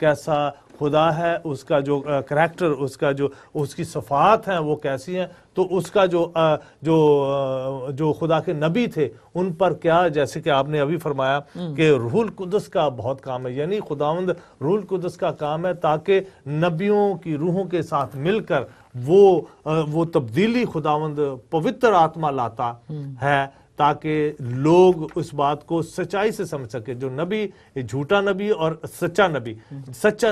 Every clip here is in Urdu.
کیسا خدا ہے، اس کا جو کریکٹر، اس کی صفات ہیں وہ کیسی ہیں، تو اس کا جو خدا کے نبی تھے ان پر کیا، جیسے کہ آپ نے ابھی فرمایا کہ روح القدس کا بہت کام ہے، یعنی خداوند روح القدس کا کام ہے تاکہ نبیوں کی روحوں کے ساتھ مل کر وہ تبدیلی خداوند پوتر آتما لاتا ہے، تاکہ لوگ اس بات کو سچائی سے سمجھ سکے۔ جو نبی، جھوٹا نبی اور سچا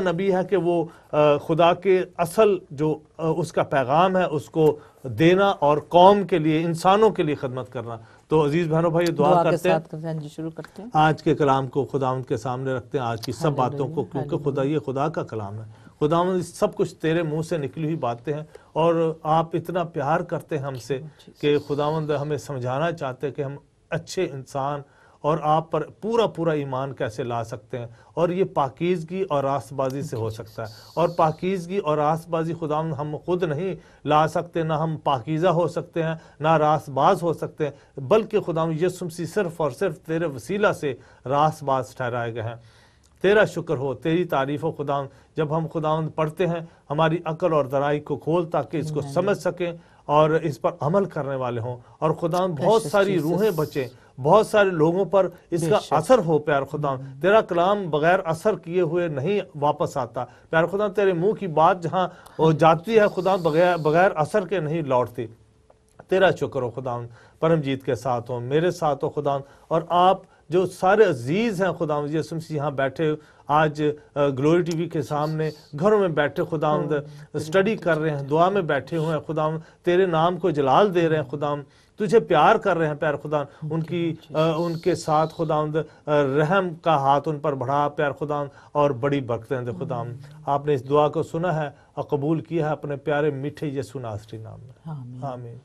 نبی ہے کہ وہ خدا کے اصل جو اس کا پیغام ہے اس کو دینا اور قوم کے لیے، انسانوں کے لیے خدمت کرنا۔ تو عزیز بہنوں بھائی دعا کرتے ہیں، جی شروع کرتے ہیں، آج کے کلام کو خداوند کے سامنے رکھتے ہیں، آج کی سب باتوں کو، کیونکہ یہ خدا کا کلام ہے۔ خداوند سب کچھ تیرے منہ سے نکلی ہوئی باتیں ہیں، اور آپ اتنا پیار کرتے ہیں ہم سے کہ خداوند ہمیں سمجھانا چاہتے ہیں کہ ہم اچھے انسان اور آپ پر پورا ایمان کیسے لا سکتے ہیں، اور یہ پاکیزگی اور راست بازی سے ہو سکتا ہے۔ اور پاکیزگی اور راست بازی خداوند ہم خود نہیں لا سکتے، نہ ہم پاکیزہ ہو سکتے ہیں، نہ راست باز ہو سکتے ہیں، بلکہ خداوند یسوع مسیح صرف اور صرف تیرے وسیلہ سے راست باز ٹھہرائے گئے ہیں۔ تیرا شکر ہو، تیری تعریف ہو خداوند۔ جب ہم خداوند پڑھتے ہیں ہماری عقل اور درائی کو کھول تاکہ اس کو سمجھ سکیں اور اس پر عمل کرنے والے ہوں، اور خداوند بہت ساری روحیں بچیں، بہت سارے لوگوں پر اس کا اثر ہو۔ پیار خداوند تیرا کلام بغیر اثر کیے ہوئے نہیں واپس آتا، پیار خداوند تیرے منہ کی بات جہاں جاتی ہے خداوند بغیر اثر کے نہیں لوٹتی۔ تیرا شکر ہو خداوند، پرمجیت کے ساتھ ہو، میرے ساتھ ہو خداوند، اور آپ جو سارے عزیز ہیں خداوند یسوع مسیح یہاں بیٹھے آج گلوری ٹی وی کے سامنے گھروں میں بیٹھے خداوند اسٹڈی کر رہے ہیں، دعا میں بیٹھے ہوئے ہیں خداوند، تیرے نام کو جلال دے رہے ہیں خداوند، تجھے پیار کر رہے ہیں پیار خداوند، ان کے ساتھ خداوند رحم کا ہاتھ ان پر بڑھا پیار خداوند، اور بڑی برکتیں دے خداوند۔ آپ نے اس دعا کو سنا ہے اور قبول کیا ہے اپنے پیارے میٹھے یسوع ناصری نام میں، آمین۔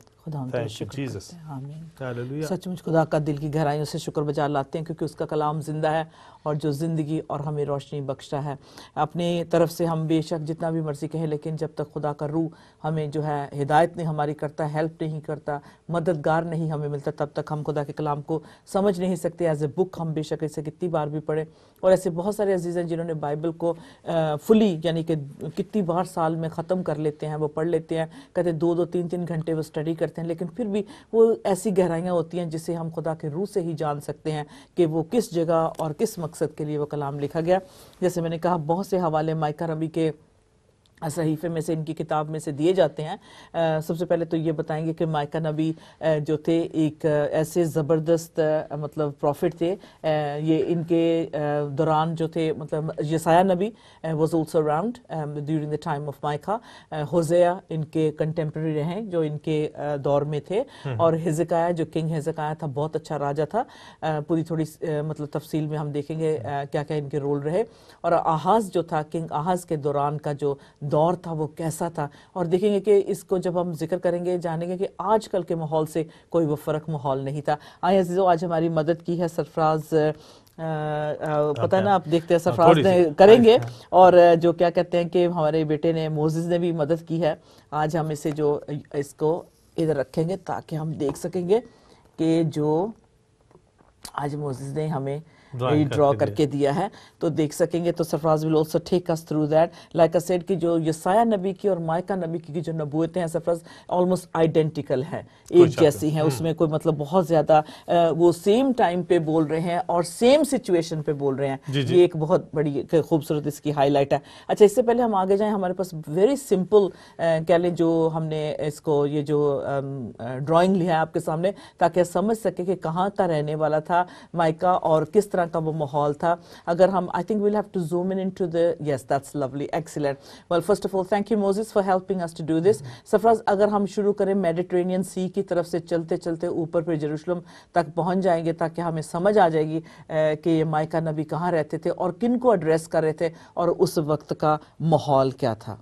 سچ مچ خدا کا دل کی گہرائیوں سے شکر بجا لاتے ہیں، کیونکہ اس کا کلام زندہ ہے اور جو زندگی اور ہمیں روشنی بخشتا ہے۔ اپنی طرف سے ہم بے شک جتنا بھی مرضی کہیں، لیکن جب تک خدا کا روح ہمیں جو ہے ہدایت نہیں ہماری کرتا، ہیلپ نہیں کرتا، مددگار نہیں ہمیں ملتا، تب تک ہم خدا کے کلام کو سمجھ نہیں سکتے۔ ایز اے بک ہم بے شک اسے کتنی بار بھی پڑھیں، اور ایسے بہت سارے عزیز ہیں جنہوں نے بائبل کو فلی یعنی کہ کتنی بار سال میں ختم کر لیتے ہیں، وہ پڑھ لیتے ہیں، کہتے 2-3 گھنٹے وہ اسٹڈی کرتے ہیں، لیکن پھر بھی وہ ایسی گہرائیاں ہوتی ہیں جسے ہم خدا کے روح سے ہی جان سکتے ہیں کہ وہ کس جگہ اور کس مقصد کے لیے وہ کلام لکھا گیا۔ جیسے میں نے کہا بہت سے حوالے مائیکا نبی کے صحیفے میں سے، ان کی کتاب میں سے دیے جاتے ہیں۔ سب سے پہلے تو یہ بتائیں گے کہ مائیکا نبی جو تھے ایک ایسے زبردست مطلب پروفٹ تھے، یہ ان کے دوران جو تھے، مطلب یسایہ نبی was also around during the time of Micah, Hosea ان کے کنٹمپریری رہے جو ان کے دور میں تھے، اور ہزقیہ جو کنگ ہزقیہ تھا بہت اچھا راجا تھا۔ پوری تھوڑی مطلب تفصیل میں ہم دیکھیں گے کیا کیا ان کے رول رہے، اور آہاز جو تھا، کنگ آہاز کے دوران کا جو دور تھا وہ کیسا تھا، اور دیکھیں گے کہ اس کو جب ہم ذکر کریں گے جانیں گے کہ آج کل کے ماحول سے کوئی وہ فرق ماحول نہیں تھا۔ آئے عزیزو، آج ہماری مدد کی ہے سرفراز، پتہ نا آپ دیکھتے ہیں سرفراز نے کریں گے، اور جو کیا کہتے ہیں کہ ہمارے بیٹے نے موزز نے بھی مدد کی ہے۔ آج ہم اسے جو اس کو ادھر رکھیں گے تاکہ ہم دیکھ سکیں گے کہ جو آج موزز نے ہمیں ڈرا کر کے دیا ہے تو دیکھ سکیں گے۔ تو سرفراز will also take us through that, like I said کہ جو یسایہ نبی کی اور مائیکا نبی کی جو نبوتیں ہیں سرفراز آلموسٹ آئیڈینٹیکل ہیں، ایک جیسی ہیں، اس میں کوئی مطلب بہت زیادہ وہ سیم ٹائم پہ بول رہے ہیں اور سیم سچویشن پہ بول رہے ہیں۔ یہ ایک بہت بڑی خوبصورت اس کی ہائی لائٹ ہے۔ اچھا، اس سے پہلے ہم آگے جائیں، ہمارے پاس ویری سمپل کہہ لیں جو ہم نے اس کو یہ جو ڈرائنگ لیا ہے آپ کے سامنے تاکہ سمجھ سکے کہ کہاں کا رہنے والا تھا مائیکا اور کس طرح کا وہ ماحول تھا۔ اگر ہم I think we'll have to zoom into the yes that's lovely excellent well first of all thank you Moses for helping us to do this۔ سرفراز اگر ہم شروع کریں میڈیٹرینین سی کی طرف سے چلتے چلتے اوپر پہ یروشلم تک پہنچ جائیں گے تاکہ ہمیں سمجھ آ جائے گی کہ یہ مائیکا نبی کہاں رہتے تھے اور کن کو ایڈریس کر رہے تھے اور اس وقت کا ماحول کیا تھا۔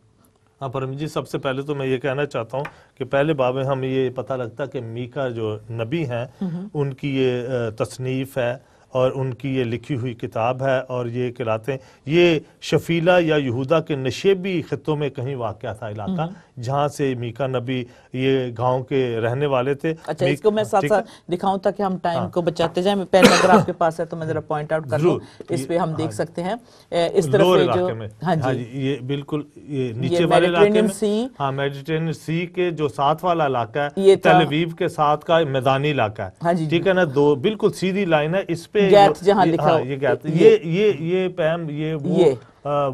ہاں پرم جی، سب سے پہلے تو میں یہ کہنا چاہتا ہوں کہ پہلے باب میں ہمیں یہ پتہ لگتا کہ میکا جو نبی ہیں ان کی یہ تصنیف ہے اور ان کی یہ لکھی ہوئی کتاب ہے، اور یہ کہلاتے ہیں یہ شفیلہ یا یہودا کے نشیبی خطوں میں کہیں واقع تھا علاقہ، جہاں سے میکا نبی یہ گاؤں کے رہنے والے تھے۔ اچھا اس کو میں ساتھ ساتھ دکھاؤں تاکہ ہم ٹائم کو بچاتے جائیں، پین اگر آپ کے پاس ہے تو میں ذرا پوائنٹ آؤٹ کر لوں، اس پہ ہم دیکھ سکتے ہیں اس طرف جو ہاں جی یہ بالکل یہ نیچے والے علاقے میں، ہاں میڈیٹرینین سی کے جو ساتھ والا علاقہ ہے یہ تل ابیب کے ساتھ کا میدانی علاقہ ہے، ٹھیک ہے نا، دو بالکل سیدھی لائن ہے، اس پہ گیت جہاں لکھا ہو یہ پیم یہ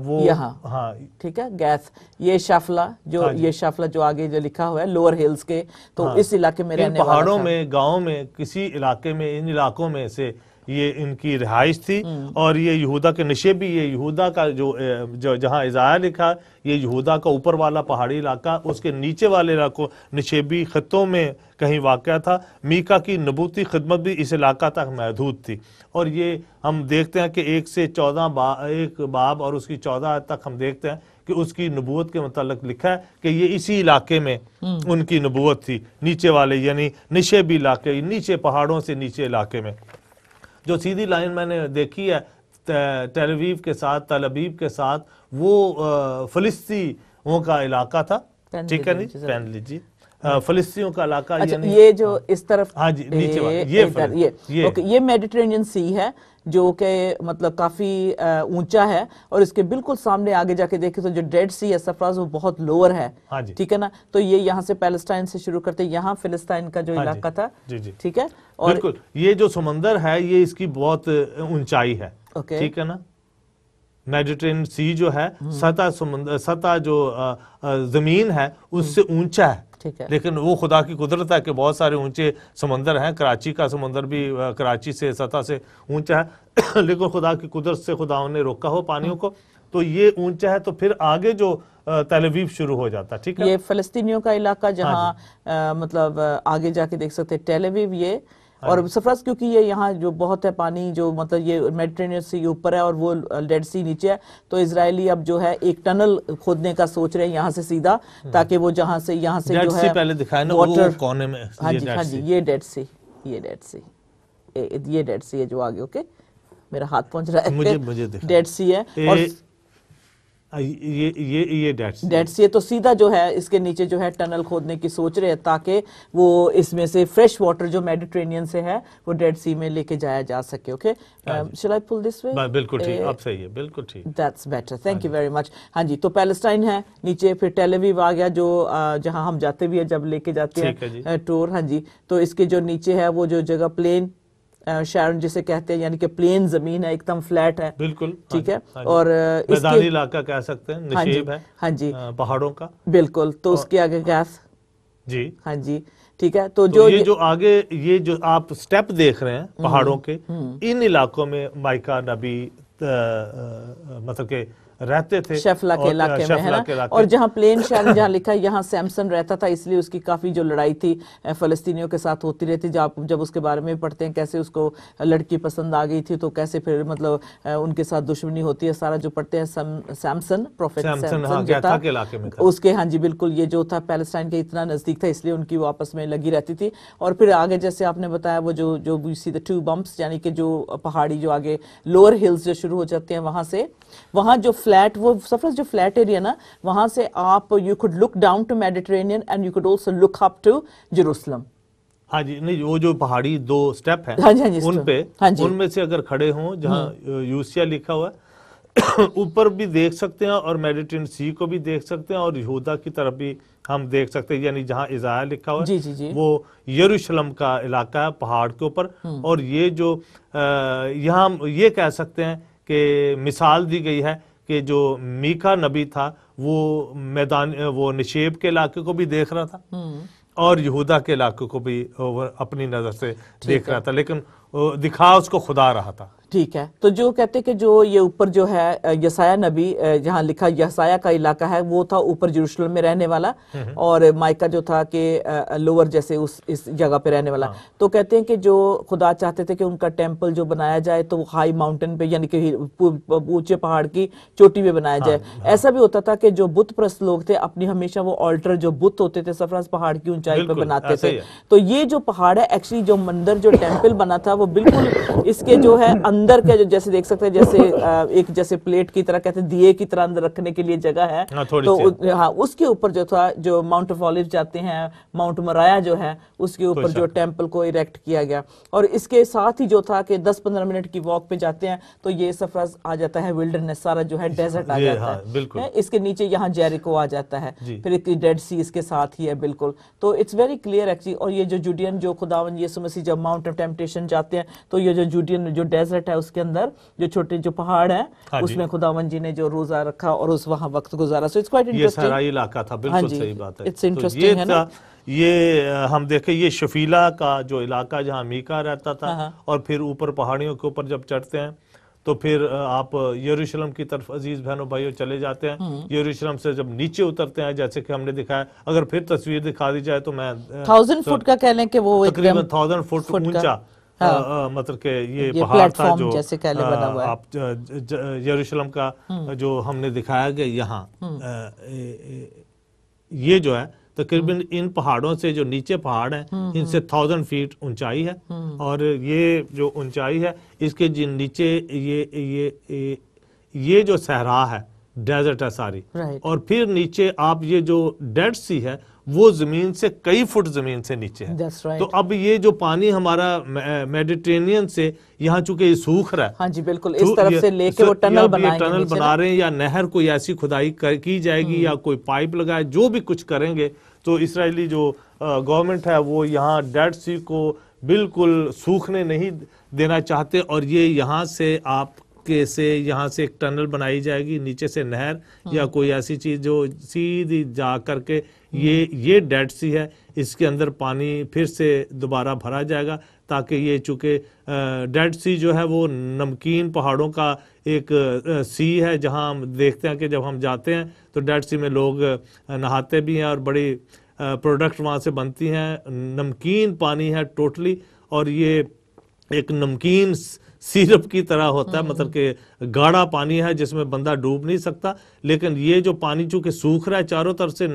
وہ یہاں، ہاں ٹھیک ہے، گیس یہ شافلہ جو یہ شافلہ جو آگے جو لکھا ہوا ہے لوور ہلز کے، تو اس علاقے میں رہنے والا پہاڑوں میں گاؤں میں کسی علاقے میں ان علاقوں میں سے یہ ان کی رہائش تھی، اور یہ یہودا کے نشیبی، یہ یہودا کا جو جہاں عزائیہ لکھا یہ یہودا کا اوپر والا پہاڑی علاقہ، اس کے نیچے والے علاقوں نشیبی خطوں میں کہیں واقع تھا۔ میکا کی نبوتی خدمت بھی اس علاقہ تک محدود تھی، اور یہ ہم دیکھتے ہیں کہ 1 سے 14 ایک باب اور اس کی 14 آیت تک ہم دیکھتے ہیں کہ اس کی نبوت کے متعلق لکھا ہے کہ یہ اسی علاقے میں ان کی نبوت تھی، نیچے والے یعنی نشیبی علاقے، نیچے پہاڑوں سے نیچے علاقے میں۔ جو سیدھی لائن میں نے دیکھی ہے تل ابیب کے ساتھ، تل ابیب کے ساتھ، وہ فلسطینیوں کا علاقہ تھا، ٹھیک ہے نہیں، پین لیجیے، فلسطینیوں کا علاقہ، یہ جو اس طرف ہاں جی نیچے یہ میڈیٹرینین سی ہے جو کہ مطلب کافی اونچا ہے، اور اس کے بالکل سامنے آگے جا کے دیکھیں تو جو ڈیڈ سی ہے سفراز وہ بہت لوور ہے، ٹھیک ہے نا، تو یہ یہاں سے پیلسٹائن سے شروع کرتے یہاں فلسطین کا جو علاقہ تھا، ٹھیک ہے، اور بالکل یہ جو سمندر ہے یہ اس کی بہت اونچائی ہے، ٹھیک ہے نا، میڈیٹرینین سی جو ہے سطح جو زمین ہے اس سے اونچا ہے، لیکن وہ خدا کی قدرت ہے کہ بہت سارے اونچے سمندر ہیں، کراچی کا سمندر بھی کراچی سے سطح سے اونچا ہے، لیکن خدا کی قدرت سے خدا نے روکا ہو پانیوں کو، تو یہ اونچا ہے، تو پھر آگے جو تل ابیب شروع ہو جاتا ہے، ٹھیک ہے، یہ فلسطینیوں کا علاقہ جہاں مطلب آگے جا کے دیکھ سکتے تل ابیب یہ، اور سفراز کیونکہ یہ یہاں جو بہت ہے پانی جو مطلب یہ میڈیٹرینین سی اوپر ہے اور وہ ڈیڈ سی نیچے ہے، تو اسرائیلی اب جو ہے ایک ٹنل کھودنے کا سوچ رہے ہیں یہاں سے سیدھا، تاکہ وہ جہاں سے یہاں سے جو ہے پہلے دکھائے نا وہ کونے میں، ہاں جی یہ ڈیڈ سی، یہ ڈیڈ سی ہے جو آگے، اوکے میرا ہاتھ پہنچ رہا ہے، ڈیڈ سی ہے، اور یہ ڈیڈ سی ہے، تو سیدھا جو ہے اس کے نیچے جو ہے ٹنل کھودنے کی سوچ رہے ہیں تاکہ وہ اس میں سے فریش واٹر جو میڈیٹرینین سے ہے وہ ڈیڈ سی میں لے کے جایا جا سکے، اوکے شل آئی پل دس وے، بالکل ٹھیک، اب صحیح ہے، بالکل ٹھیک، that's better, thank you very much. ہاں جی، تو پیلسٹائن ہے نیچے، پھر تل ابیب آ گیا جو جہاں ہم جاتے بھی ہیں جب لے کے جاتے ہیں ٹور، ہاں جی، تو اس کے جو نیچے ہے وہ جو جگہ پلین شارن جسے کہتے ہیں، یعنی کہ پلین زمین ہے، ایک دم فلیٹ ہے، بالکل ٹھیک ہے، اور میدانی علاقہ کہہ سکتے ہیں، نشیب ہے ہاں جی پہاڑوں کا، بالکل، تو اس کے آگے گیس، جی ہاں جی ٹھیک ہے، تو جو آگے یہ جو آپ سٹیپ دیکھ رہے ہیں پہاڑوں کے، ان علاقوں میں مائکا نبی مطلب کہ رہتے تھے، شفلہ کے علاقے میں ہے نا، اور جہاں پلین شہر جہاں لکھا ہے یہاں سیمسن رہتا تھا، اس لیے اس کی کافی جو لڑائی تھی فلسطینیوں کے ساتھ ہوتی رہتی، جب اس کے بارے میں پڑھتے ہیں کیسے اس کو لڑکی پسند آ گئی تھی تو کیسے پھر مطلب ان کے ساتھ دشمنی ہوتی ہے، سارا جو پڑھتے ہیں سیمسن پروفیٹ سیمسن جو تھا اس کے، ہاں جی بالکل، یہ جو تھا پیلسٹائن کے اتنا نزدیک تھا اس لیے ان کی وہ آپس میں لگی رہتی تھی، اور پھر آگے جیسے آپ نے بتایا وہ جو سی دا ٹو بمپس، یعنی کہ جو پہاڑی جو آگے لوور ہلز جو شروع ہو جاتے ہیں وہاں جو فلیٹ، وہ سفرس جو فلیٹ ایریا نا، وہاں سے آپ you could look down to Mediterranean and you could also look up to Jerusalem۔ ہاں جی، نہیں وہ جو پہاڑی 2 سٹیپ ہیں ان پہ، ان میں سے اگر کھڑے ہوں جہاں یوسیا لکھا ہوا ہے اوپر بھی دیکھ سکتے ہیں، اور میڈیٹرینین سی کو بھی دیکھ سکتے ہیں، اور یہودا کی طرف بھی ہم دیکھ سکتے ہیں، یعنی جہاں عزائیہ لکھا ہوا ہے وہ یروشلم کا علاقہ ہے پہاڑ کے اوپر، اور یہ جو یہاں یہ کہہ سکتے ہیں کہ مثال دی گئی ہے کہ جو میکا نبی تھا وہ نشیب کے علاقے کو بھی دیکھ رہا تھا اور یہودا کے علاقے کو بھی اپنی نظر سے دیکھ رہا تھا، لیکن دکھا اس کو خدا رہا تھا، ٹھیک ہے۔ تو جو کہتے کہ جو یہ اوپر جو ہے یسایہ نبی جہاں لکھا یسایہ کا علاقہ ہے وہ تھا اوپر یروشلم میں رہنے والا، اور مائکا جو تھا کہ لوور جیسے اس جگہ پہ رہنے والا، تو کہتے ہیں کہ جو خدا چاہتے تھے کہ ان کا ٹیمپل جو بنایا جائے تو وہ ہائی ماؤنٹین پہ، یعنی کہ اونچے پہاڑ کی چوٹی پہ بنایا جائے۔ ایسا بھی ہوتا تھا کے جو بت پرست لوگ تھے اپنی ہمیشہ وہ آلٹر جو بت ہوتے تھے سرفراز پہاڑ کی اونچائی پہ بناتے تھے. تو یہ جو پہاڑ ہے ایکچولی جو مندر جو ٹیمپل بنا تھا وہ بالکل اس کے جو ہے اندر کے جو جیسے دیکھ سکتے ہیں جیسے ایک جیسے پلیٹ کی طرح کہتے ہیں دیے کی طرح اندر رکھنے کے لیے جگہ ہے. تو ہاں اس کے اوپر جو تھا جو ماؤنٹ آف اولیو جاتے ہیں ماؤنٹ مرایا جو ہے اس کے اوپر جو ٹیمپل کو ایریکٹ کیا گیا. اور اس کے ساتھ ہی جو تھا کہ 10-15 منٹ کی واک پہ جاتے ہیں تو یہ سرفراز آ جاتا ہے ولڈرنس سارا جو ہے ڈیزرٹ آ جاتا ہے. اس کے نیچے یہاں جیریکو آ جاتا ہے, پھر ایک ڈیڈ سی اس کے ساتھ ہی ہے بالکل. تو اٹس ویری کلیئر ایکچولی. اور یہ جو جوڈین جو خداوند یسوع مسیح جب ماؤنٹ آف ٹیمپٹیشن جاتے ہیں تو یہ جو جوڈین جو ڈیزرٹ ہے اس کے اندر جو چھوٹے جو پہاڑ ہیں اس میں خداوند جی نے جو روزہ رکھا اور اس وہاں وقت گزارا. So it's quite interesting. یہ صحرائی علاقہ تھا, بالکل صحیح بات ہے. اٹس انٹرسٹنگ ہے نا. یہ ہم دیکھیں یہ شفیلا کا جو علاقہ جہاں میکا رہتا تھا اور پھر اوپر پہاڑیوں کے اوپر جب چڑھتے ہیں تو پھر آپ یروشلم کی طرف عزیز بہنوں بھائیوں چلے جاتے ہیں. یروشلم سے جب نیچے اترتے ہیں جیسے کہ ہم نے دکھایا, اگر پھر تصویر دکھا دی جائے تو میں 1000 فٹ کا کہہ لیں کہ وہ تقریباً 1000 فٹ اونچا مطلب کہ یہ پہاڑ تھا جو آپ یروشلم کا جو ہم نے دکھایا کہ یہاں یہ جو ہے تقریباً ان پہاڑوں سے جو نیچے پہاڑ ہیں ان سے 1000 فیٹ اونچائی ہے. اور یہ جو اونچائی ہے اس کے نیچے یہ جو صحرا ہے ڈیزرٹ ہے ساری, اور پھر نیچے آپ یہ جو ڈیڈ سی ہے وہ زمین سے کئی فٹ زمین سے نیچے ہے. تو اب یہ جو پانی ہمارا میڈیٹرینین سے یہاں چونکہ یہ سوکھ رہا ہے, ہاں جی بالکل, اس طرف سے لے کے وہ ٹنل بنا رہے ہیں یا نہر کوئی ایسی کھدائی کی جائے گی یا کوئی پائپ لگائے, جو بھی کچھ کریں گے تو اسرائیلی جو گورنمنٹ ہے وہ یہاں ڈیڈ سی کو بالکل سوکھنے نہیں دینا چاہتے. اور یہ یہاں سے آپ یہاں سے ایک ٹنل بنائی جائے گی, نیچے سے نہر یا کوئی ایسی چیز جو سیدھی جا کر کے یہ ڈیڈ سی ہے اس کے اندر پانی پھر سے دوبارہ بھرا جائے گا, تاکہ یہ چونکہ ڈیڈ سی جو ہے وہ نمکین پہاڑوں کا ایک سی ہے جہاں ہم دیکھتے ہیں کہ جب ہم جاتے ہیں تو ڈیڈ سی میں لوگ نہاتے بھی ہیں اور بڑی پروڈکٹ وہاں سے بنتی ہیں. نمکین پانی ہے ٹوٹلی, اور یہ ایک نمکین سیرپ کی طرح ہوتا ہے, مطلب کہ گاڑھا پانی ہے جس میں بندہ ڈوب نہیں سکتا. لیکن یہ جو پانی چونکہ سوکھ رہا ہے چاروں طرف سے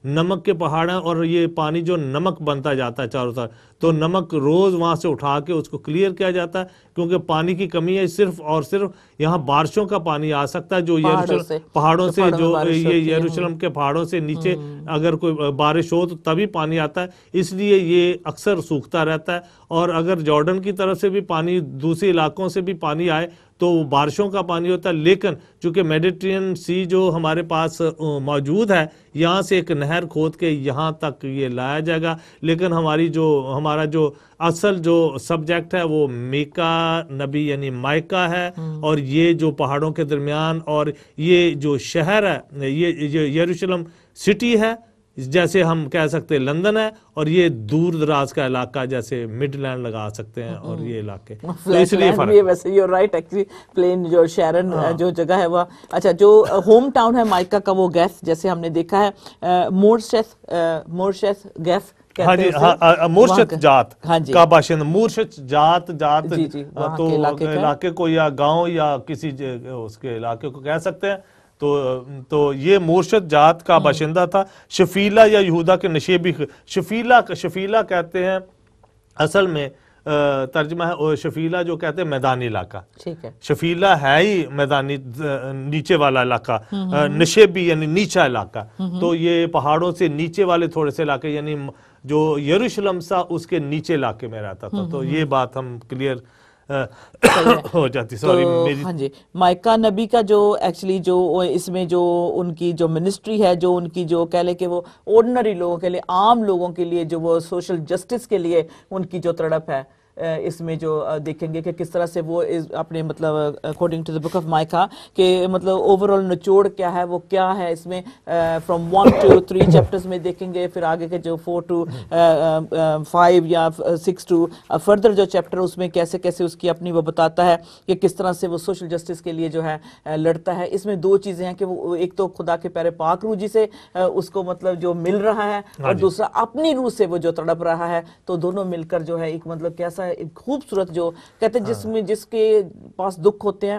نمک کے پہاڑ ہیں اور یہ پانی جو نمک بنتا جاتا ہے چاروں طرف, تو نمک روز وہاں سے اٹھا کے اس کو کلیئر کیا جاتا ہے کیونکہ پانی کی کمی ہے. صرف اور صرف یہاں بارشوں کا پانی آ سکتا ہے جو پہاڑوں سے جو یہ یروشلم کے پہاڑوں سے نیچے اگر کوئی بارش ہو تو تبھی پانی آتا ہے, اس لیے یہ اکثر سوکھتا رہتا ہے. اور اگر جارڈن کی طرف سے بھی پانی, دوسرے علاقوں سے بھی پانی آئے تو وہ بارشوں کا پانی ہوتا ہے. لیکن چونکہ میڈیٹرینین سی جو ہمارے پاس موجود ہے یہاں سے ایک نہر کھود کے یہاں تک یہ لایا جائے گا. لیکن ہمارا جو اصل جو سبجیکٹ ہے وہ میکا نبی یعنی مائکا ہے, اور یہ جو پہاڑوں کے درمیان اور یہ جو شہر ہے یہ یروشلم سٹی ہے جیسے ہم کہہ سکتے ہیں لندن ہے, اور یہ دور دراز کا علاقہ جیسے مڈ لینڈ لگا سکتے ہیں اور یہ علاقے, تو اس لیے فرق ہے. ویسے یو رائٹ ایکچولی پلین جو شیرن جو جگہ ہے وہ اچھا جو ہوم ٹاؤن ہے مائکا کا وہ گیف جیسے ہم نے دیکھا ہے مورشیس گیف ہاں جی مورشت جات کا باشندہ, مورشت جات تو علاقے کو یا گاؤں یا کسی اس کے علاقے کو کہہ سکتے ہیں. تو یہ مورشد جات کا باشندہ تھا. شفیلا یا یہودا کے نشیبی, شفیلا کہتے ہیں اصل میں ترجمہ ہے شفیلا جو کہتے ہیں میدانی علاقہ. شفیلا ہے ہی میدانی نیچے والا علاقہ, نشیبی یعنی نیچا علاقہ. تو یہ پہاڑوں سے نیچے والے تھوڑے سے علاقے یعنی جو یروشلم سا اس کے نیچے علاقے میں رہتا تھا. تو یہ بات ہم کلیئر ہو جاتی. ہاں جی, مائکا نبی کا جو ایکچولی جو اس میں جو ان کی جو منسٹری ہے, جو ان کی جو کہہ لے کہ وہ آرڈنری لوگوں کے لیے, عام لوگوں کے لیے جو وہ سوشل جسٹس کے لیے ان کی جو تڑپ ہے, اس میں جو دیکھیں گے کہ کس طرح سے وہ اپنے مطلب according to the book of مائکا کہ مطلب اوور آل نچوڑ کیا ہے وہ کیا ہے اس میں فرام 1 to 3 چیپٹرز میں دیکھیں گے. پھر آگے کے جو 4 to 5 یا 6 to فردر جو چیپٹر اس میں کیسے کیسے اس کی اپنی وہ بتاتا ہے کہ کس طرح سے وہ سوشل جسٹس کے لیے جو ہے لڑتا ہے. اس میں دو چیزیں ہیں کہ وہ ایک تو خدا کے پیارے پاک روح جی سے اس کو مطلب جو مل رہا ہے, اور دوسرا اپنی روح سے وہ جو تڑپ رہا ہے. تو دونوں مل کر جو ہے ایک مطلب کیسا ایسا خوبصورت جو کہتے ہیں جس کے پاس دکھ ہوتے ہیں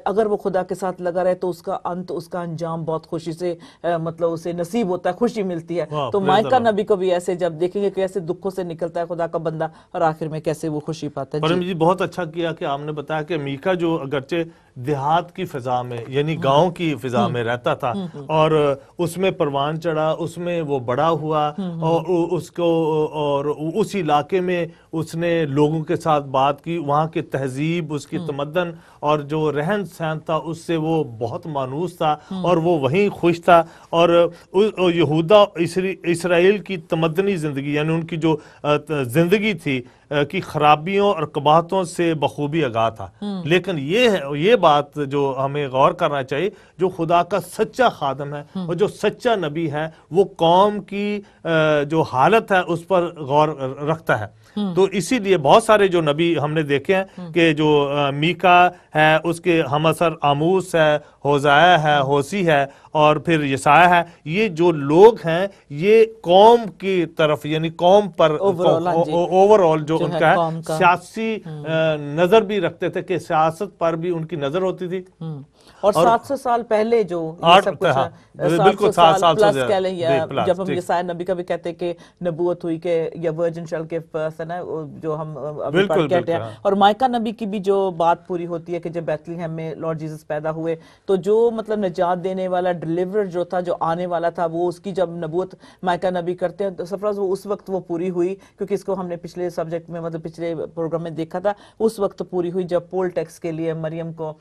اگر وہ خدا کے ساتھ لگا رہے تو اس کا انت اس کا انجام بہت خوشی سے مطلب اسے نصیب ہوتا ہے, خوشی ملتی ہے. تو مائکہ نبی کو بھی ایسے جب دیکھیں گے کہ ایسے دکھوں سے نکلتا ہے خدا کا بندہ اور آخر میں کیسے وہ خوشی پاتا ہے. پرم جی بہت اچھا کیا کہ آپ نے بتایا کہ میکا جو اگرچہ دیہات کی فضا میں یعنی گاؤں کی فضا میں رہتا تھا اور اس میں پروان چڑھا, اس میں وہ بڑا ہوا اور اس کو اور اس علاقے میں اس نے لوگوں کے ساتھ بات کی, وہاں کی تہذیب, اس کی تمدن اور جو رہن سہن تھا اس سے وہ بہت مانوس تھا اور وہ وہیں خوش تھا. اور یہودا اسرائیل کی تمدنی زندگی یعنی ان کی جو زندگی تھی کی خرابیوں اور قباحتوں سے بخوبی آگاہ تھا. لیکن یہ بات جو ہمیں غور کرنا چاہیے, جو خدا کا سچا خادم ہے اور جو سچا نبی ہے وہ قوم کی جو حالت ہے اس پر غور رکھتا ہے. تو اسی لیے بہت سارے جو نبی ہم نے دیکھے ہیں کہ جو میکا ہے, اس کے ہم اثر آموس ہے, ہوزائے ہے, ہوسی ہے اور پھر یسایہ ہے, یہ جو لوگ ہیں یہ قوم کی طرف یعنی قوم پر اوور آل جو ان کا ہے سیاسی نظر بھی رکھتے تھے کہ سیاست پر بھی ان کی نظر ہوتی تھی. اور 700 سال پہلے جو یہ سب کچھ ہے, 700 سال پلس کہہ لیں, یا جب ہم یسایہ نبی کا بھی کہتے ہیں کہ نبوت ہوئی کہ یا ورجن شل کے پرسن ہے جو ہم ابھی پڑھ کہتے ہیں, اور مائکہ نبی کی بھی جو بات پوری ہوتی ہے کہ جب بیتھ لیہم میں لارڈ جیسس پیدا ہوئے تو جو مطلب نجات دینے والا ڈیلیورر جو تھا جو آنے والا تھا وہ اس کی جب نبوت مائکہ نبی کرتے ہیں تو سفراز وہ اس وقت وہ پوری ہوئی, کیونکہ اس کو ہم نے پچھلے سبجیکٹ میں مطلب پچھلے پروگرام میں دیکھا تھا, اس وقت پوری ہوئی جب پول ٹیکس کے لیے مریم کو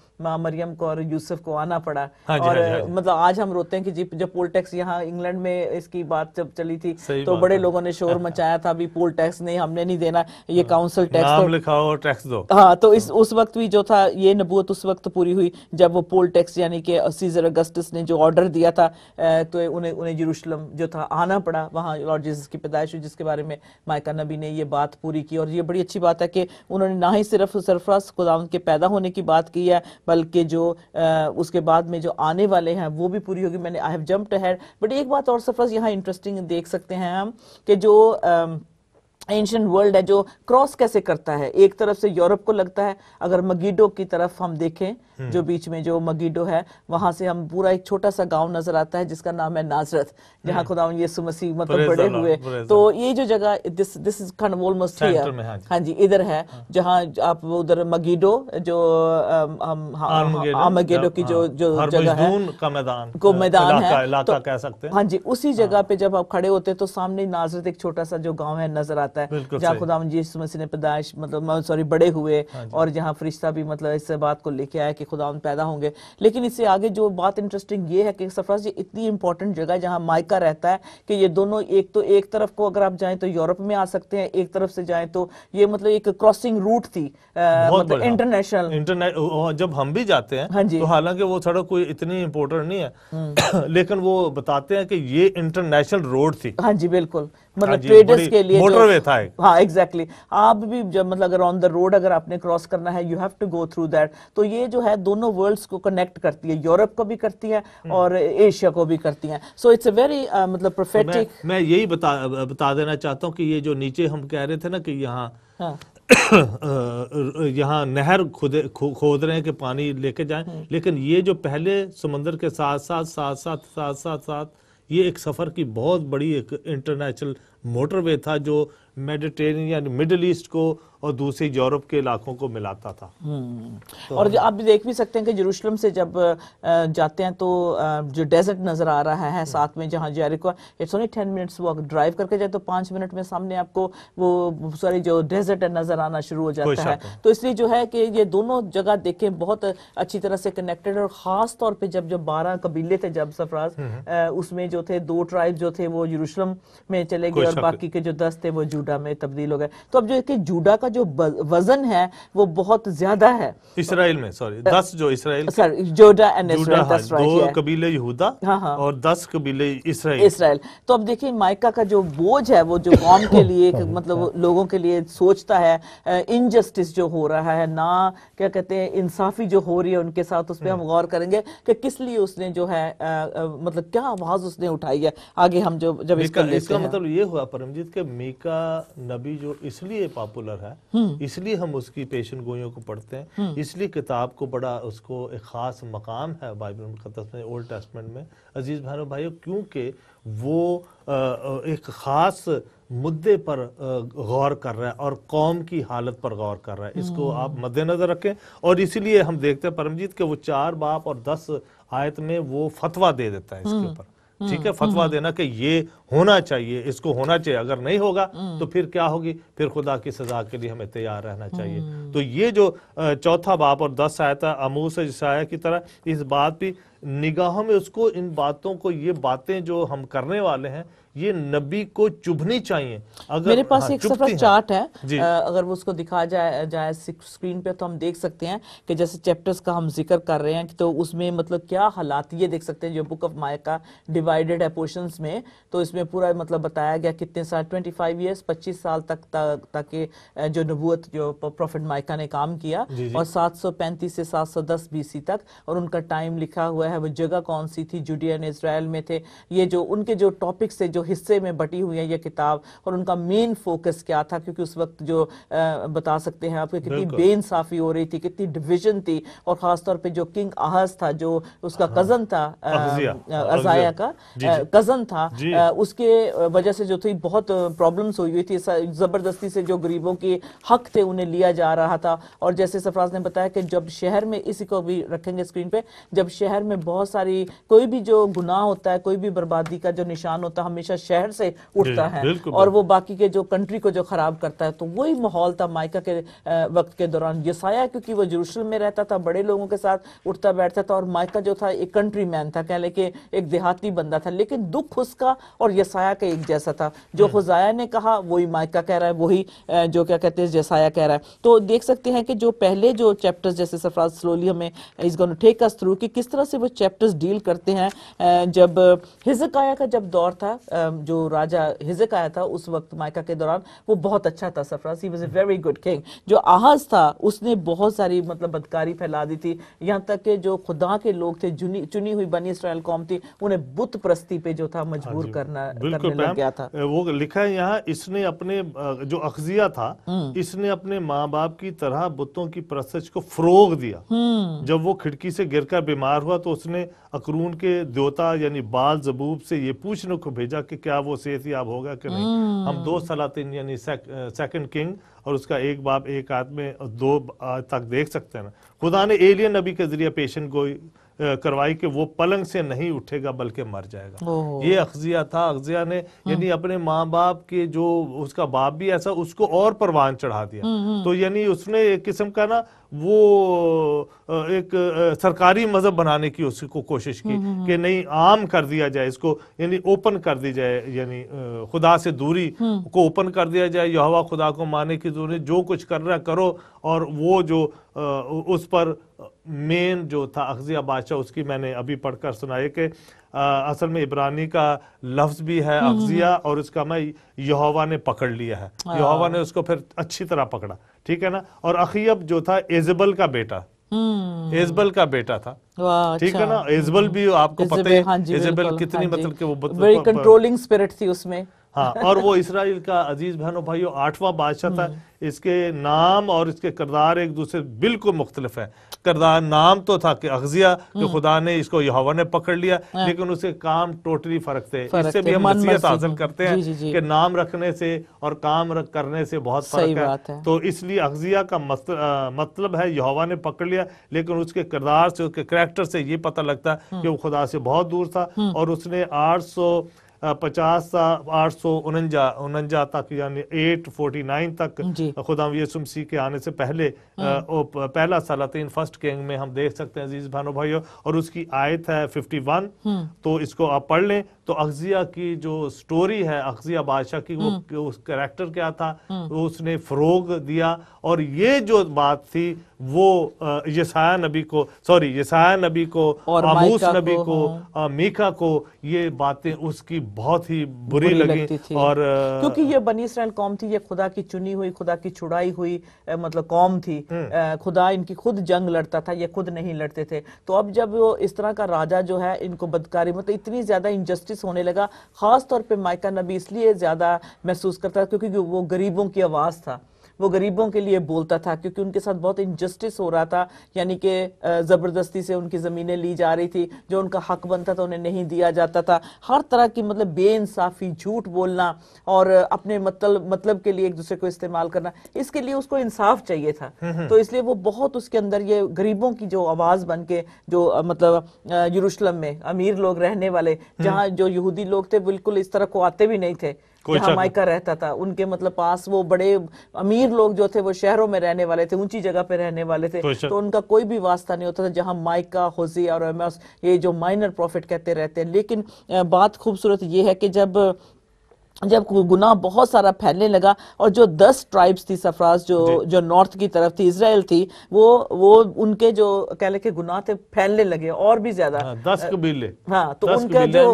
اور یوسف کو آنا پڑا. اور مطلب آج ہم روتے ہیں کہ جب پول ٹیکس یہاں انگلینڈ میں اس کی بات جب چلی تھی تو بڑے لوگوں نے شور مچایا تھا بھی پول ٹیکس نہیں, ہم نے نہیں دینا, یہ کاؤنسل ٹیکس نام لکھاؤ ٹیکس دو. ہاں تو اس وقت بھی جو تھا یہ نبوت اس وقت پوری ہوئی جب وہ پول ٹیکس یعنی کہ سیزر اگسٹس نے جو آرڈر دیا تھا تو انہیں یروشلم جو تھا آنا پڑا, وہاں لارڈ جیسس کی پیدائش ہوئی جس کے بارے میں مائکہ نبی نے یہ بات پوری کی. اور یہ بڑی اچھی بات ہے کہ انہوں نے نہ ہی صرف سرفراز خداوند کے پیدا ہونے کی بات کی ہے بلکہ جو اس کے بعد میں جو آنے والے ہیں وہ بھی پوری ہوگی. میں نے I have jumped ahead, but ایک بات اور سرفراز یہاں انٹرسٹنگ دیکھ سکتے ہیں ہم کہ جو اینشنٹ ورلڈ ہے جو کراس کیسے کرتا ہے, ایک طرف سے یورپ کو لگتا ہے, اگر مگیڈو کی طرف ہم دیکھیں جو بیچ میں جو مگیڈو ہے وہاں سے ہم پورا ایک چھوٹا سا گاؤں نظر آتا ہے جس کا نام ہے نازرت, جہاں خداوند یسوع مسیح مطلب بڑے ہوئے. تو یہ جو جگہ this is kind of almost here, ہاں جی ادھر ہے جہاں آپ ادھر مگیڈو جو مگیڈو کی جو جگہ ہے کو میدان ہے علاقہ کہہ سکتے ہیں, ہاں جی اسی جگہ پہ جب آپ کھڑے ہوتے تو سامنے نازرت ایک چھوٹا سا جو گاؤں ہے نظر آتا ہے جہاں خداوند یسوع مسیح نے پیدائش مطلب بڑے ہوئے, اور جہاں فرشتہ بھی مطلب اس بات کو لے کے آیا کہ خداوند پیدا ہوں گے. لیکن اس سے آگے جو بات انٹرسٹنگ یہ ہے کہ سرفراز یہ اتنی امپورٹنٹ جگہ ہے جہاں مائکہ رہتا ہے کہ یہ دونوں ایک طرف کو اگر آپ جائیں تو یورپ میں آ سکتے ہیں, ایک طرف سے جائیں تو یہ مطلب ایک کراسنگ روٹ تھی مطلب انٹرنیشنل. جب ہم بھی جاتے ہیں تو حالانکہ وہ سڑک کوئی اتنی امپورٹنٹ نہیں ہے لیکن وہ بتاتے ہیں کہ یہ انٹرنیشنل روڈ تھی. ہاں جی بالکل, مطلب ٹریڈرز کے لیے موٹر وے تھا. ہاں ایگزیکٹلی, آپ بھی جب مطلب اگر آن دا روڈ اگر آپ نے کراس کرنا ہے you have to go through that. تو یہ جو ہے دونوں ورلڈز کو کنیکٹ کرتی ہے, یورپ کو بھی کرتی ہے اور ایشیا کو بھی کرتی ہیں. سو اٹس اے ویری مطلب پروفیٹک. میں یہی بتا دینا چاہتا ہوں کہ یہ جو نیچے ہم کہہ رہے تھے نا کہ یہاں نہر کھود رہے ہیں کہ پانی لے کے جائیں, لیکن یہ جو پہلے سمندر کے ساتھ یہ ایک سفر کی بہت بڑی ایک انٹرنیشنل موٹر وے تھا جو میڈیٹرینین یعنی مڈل ایسٹ کو اور دوسری یورپ کے علاقوں کو ملاتا تھا. اور آپ بھی دیکھ بھی سکتے ہیں کہ یروشلم سے جب جاتے ہیں تو جو ڈیزرٹ نظر آ رہا ہے ساتھ میں جہاں جیریکو, اٹس اونلی 10 منٹس وہ ڈرائیو کر کے جائے تو 5 منٹ میں سامنے آپ کو وہ ساری جو ڈیزرٹ نظر آنا شروع ہو جاتا ہے. تو اس لیے جو ہے کہ یہ دونوں جگہ دیکھیں بہت اچھی طرح سے کنیکٹڈ, اور خاص طور پہ جب 12 قبیلے تھے جب سرفراز اس میں جو تھے 2 ٹرائب جو تھے وہ یروشلم میں چلے گئے اور باقی کے جو 10 تھے وہ جوڈا میں تبدیل ہو گئے. تو اب جو کہ جوڈا کا جو وزن ہے وہ بہت زیادہ ہے اسرائیل میں, 10 جو اسرائیل جوڈا اینڈ اسرائیل, 2 قبیلے یہودا اور 10 قبیلے اسرائیل. تو اب دیکھیں مائکہ کا جو بوجھ ہے وہ جو قوم کے لیے مطلب لوگوں کے لیے سوچتا ہے, انجسٹس جو ہو رہا ہے, نہ کیا کہتے ہیں انصافی جو ہو رہی ہے ان کے ساتھ, اس پہ ہم غور کریں گے کہ کس لیے اس نے جو ہے مطلب کیا آواز اس نے اٹھائی ہے. آگے ہم جب اس کا مطلب یہ ہوا پرمجیت کہ میکا نبی جو اس لیے پاپولر ہے، اس لیے ہم اس کی پیشن گوئیوں کو پڑھتے ہیں، اس لیے کتاب کو بڑا اس کو ایک خاص مقام ہے بائبل مقدس میں، اولڈ ٹیسٹمنٹ میں عزیز بہنوں بھائیوں، کیونکہ وہ ایک خاص مدعے پر غور کر رہا ہے اور قوم کی حالت پر غور کر رہا ہے. اس کو آپ مد نظر رکھیں، اور اسی لیے ہم دیکھتے ہیں پرمجیت کہ وہ 4 باب اور 10 آیت میں وہ فتویٰ دے دیتا ہے اس کے اوپر. ٹھیک ہے، فتویٰ دینا کہ یہ ہونا چاہیے، اس کو ہونا چاہیے، اگر نہیں ہوگا تو پھر کیا ہوگی، پھر خدا کی سزا کے لیے ہمیں تیار رہنا چاہیے. تو یہ جو 4 باب اور 10 آیت ہے، آموز یشعیاہ کی طرح اس بات بھی نگاہوں میں اس کو، ان باتوں کو، یہ باتیں جو ہم کرنے والے ہیں یہ نبی کو چبھنی چاہیے. اگر میرے پاس ایک صفحہ چارٹ ہے، جی اگر وہ اس کو دکھا جائے سکرین پہ تو ہم دیکھ سکتے ہیں کہ جیسے چیپٹرز کا ہم ذکر کر رہے ہیں تو اس میں مطلب کیا حالات یہ دیکھ سکتے ہیں. جو بک آف مائکا ڈیوائیڈڈ ہے پورشنز میں، تو اس میں پورا مطلب بتایا گیا کتنے سال، 25 ایئرز، 25 سال تک جو نبوت جو پروفٹ مائکا نے کام کیا، اور 735 سے 710 BC تک، اور ان کا ٹائم لکھا ہوا ہے، وہ جگہ کون سی تھی، جوڈیا نے اسرائیل میں تھے. یہ جو ان کے جو ٹاپکس سے جو حصے میں بٹی ہوئی ہے یہ کتاب، اور ان کا مین فوکس کیا تھا، کیونکہ اس وقت جو بتا سکتے ہیں آپ کہ کتنی بے انصافی ہو رہی تھی، کتنی ڈویژن تھی، اور خاص طور پہ جو کنگ آہاز تھا، جو اس کا کزن تھا، عزائیہ کا کزن تھا، اس کے وجہ سے جو تھی بہت پرابلمز ہوئی تھی، زبردستی سے جو غریبوں کے حق تھے انہیں لیا جا رہا تھا. اور جیسے سرفراز نے بتایا کہ جب شہر میں، اسی کو بھی رکھیں گے اسکرین پہ، جب شہر میں بہت ساری کوئی بھی جو گناہ ہوتا ہے، کوئی بھی بربادی کا جو نشان ہوتا ہے، ہمیشہ شہر سے اٹھتا ہے، اور وہ باقی کے جو کنٹری کو جو خراب کرتا ہے. تو وہی ماحول تھا مائکا کے وقت کے دوران. یسایہ کیونکہ وہ یروشلم میں رہتا تھا، بڑے لوگوں کے ساتھ اٹھتا بیٹھتا تھا، اور مائکا جو تھا ایک کنٹری مین تھا، کہہ لے کہ ایک دیہاتی بندہ تھا، لیکن دکھ اس کا اور یسایہ کا ایک جیسا تھا. جو حزقیہ نے کہا وہی مائکا کہہ رہا ہے، وہی جو کیا کہتے ہیں یسایہ کہہ رہا ہے. تو دیکھ سکتے ہیں کہ جو پہلے جو چیپٹرز، جیسے سرفراز سلولی ہمیں از گونا ٹیک اس تھرو کہ کس طرح سے وہ چیپٹرز ڈیل کرتے ہیں. جب حزقیہ کا جب دور تھا، جو راجہ حزقیہ تھا اس وقت مائکا کے دوران، وہ بہت اچھا تھا Sarfaraz, he was a very good king. جو آہاز تھا اس نے بہت ساری مطلب بدکاری پھیلا دی تھی، یہاں تک کہ جو خدا کے لوگ تھے، چنی ہوئی بنی اسرائیل قوم تھی، انہیں بت پرستی پہ جو تھا مجبور کرنے لگ گیا تھا. وہ لکھا ہے یہاں، اس نے اپنے جو اخزیہ تھا، اس نے اپنے ماں باپ کی طرح بتوں کی پرستش کو فروغ دیا. جب وہ کھڑکی سے گر کر بیمار ہوا تو اس نے اکرون کے دیوتا یعنی بال زبوب سے یہ پوچھنے کو بھیجا کہ کیا وہ صحت یاب ہوگا کہ نہیں. ہم 2 سلاطین یعنی سیکنڈ کنگ اور اس کا 1 باب 1 آیت میں 2 تک دیکھ سکتے ہیں. خدا نے ایلیا نبی کے ذریعے پیشن گوئی کروائی کہ وہ پلنگ سے نہیں اٹھے گا بلکہ مر جائے گا. یہ اخزیہ تھا. اخزیہ نے یعنی اپنے ماں باپ کے جو اس کا باپ بھی ایسا، اس کو اور پروان چڑھا دیا. تو یعنی اس نے ایک قسم کا نا وہ ایک سرکاری مذہب بنانے کی اس کو کوشش کی کہ نہیں عام کر دیا جائے اس کو، یعنی اوپن کر دی جائے، یعنی خدا سے دوری کو اوپن کر دیا جائے. یہوہ خدا کو ماننے کی ضرورت، جو کچھ کر رہا کرو. اور وہ جو اس پر مین جو تھا اخزیہ بادشاہ، اس کی میں نے ابھی پڑھ کر سنائی کہ اصل میں عبرانی کا لفظ بھی ہے اخزیہ، اور اس کا میں یہوہ نے پکڑ لیا ہے. یہوہ نے اس کو پھر اچھی طرح پکڑا، ٹھیک ہے نا. اور اخیب جو تھا ایزبل کا بیٹا، ایزبل کا بیٹا تھا، ٹھیک ہے نا. ایزبل بھی آپ کو پتہ ہے ایزبل کتنی مطلب کہ وہ بڑی کنٹرولنگ سپرٹ تھی اس میں. ہاں، اور وہ اسرائیل کا عزیز بہنوں بھائیوں 8واں بادشاہ تھا. اس کے نام اور اس کے کردار ایک دوسرے بالکل مختلف ہے. کردار نام تو تھا کہ اخزیہ، کہ خدا نے اس کو یہوہ نے پکڑ لیا، لیکن اس کے کام ٹوٹلی فرق تھے. اس سے بھی ہم نصیحت حاصل کرتے ہیں کہ نام رکھنے سے اور کام کرنے سے بہت فرق ہے. تو اس لیے اخزیہ کا مطلب ہے یہوہ نے پکڑ لیا، لیکن اس کے کردار سے، اس کے کریکٹر سے یہ پتہ لگتا ہے کہ وہ خدا سے بہت دور تھا. اور اس نے 850 تا 849 تک یعنی 849 تک خدا یسوع مسیح کے آنے سے پہلے پہلا سلاطین فرسٹ کنگ میں ہم دیکھ سکتے ہیں عزیز بھائیو بھائیو. اور اس کی آیت ہے 51، تو اس کو آپ پڑھ لیں. تو اخزیہ کی جو سٹوری ہے اخزیہ بادشاہ کی، وہ اس کریکٹر کیا تھا، اس نے فروغ دیا. اور یہ جو بات تھی وہ یسایہ نبی کو آموس نبی کو میکا کو یہ باتیں اس کی بہت ہی بری لگی. اور کیونکہ یہ بنی اسرائیل قوم تھی، یہ خدا کی چنی ہوئی، خدا کی چھڑائی ہوئی مطلب قوم تھی. خدا ان کی خود جنگ لڑتا تھا، یہ خود نہیں لڑتے تھے. تو اب جب وہ اس طرح کا راجہ جو ہے ان کو بدکاری، مطلب اتنی زیادہ انجسٹس انجسٹس ہونے لگا. خاص طور پہ مائکہ نبی اس لیے زیادہ محسوس کرتا تھا کیونکہ وہ غریبوں کی آواز تھا, وہ غریبوں کے لیے بولتا تھا, کیونکہ ان کے ساتھ بہت انجسٹس ہو رہا تھا, یعنی کہ زبردستی سے ان کی زمینیں لی جا رہی تھی, جو ان کا حق بنتا تھا انہیں نہیں دیا جاتا تھا, ہر طرح کی مطلب بے انصافی, جھوٹ بولنا اور اپنے مطلب کے لیے ایک دوسرے کو استعمال کرنا, اس کے لیے اس کو انصاف چاہیے تھا. تو اس لیے وہ بہت اس کے اندر یہ غریبوں کی جو آواز بن کے, جو مطلب یروشلم میں امیر لوگ رہنے والے, جہاں جو یہودی لوگ تھے بالکل اس طرح کو آتے بھی نہیں تھے جہاں مائکہ رہتا تھا, ان کے مطلب پاس وہ بڑے امیر لوگ جو تھے وہ شہروں میں رہنے والے تھے, اونچی جگہ پہ رہنے والے تھے, تو ان کا کوئی بھی واسطہ نہیں ہوتا تھا جہاں مائکہ, ہوزیہ اور ایموس یہ جو مائنر پروفٹ کہتے رہتے ہیں. لیکن بات خوبصورت یہ ہے کہ جب گناہ بہت سارا پھیلنے لگا اور جو 10 ٹرائبز تھی سرفراز جو نارتھ کی طرف تھی, اسرائیل تھی, وہ ان کے جو کہہ لیں کہ گناہ تھے پھیلنے لگے اور بھی زیادہ, 10 قبیلے, ہاں, تو ان کا جو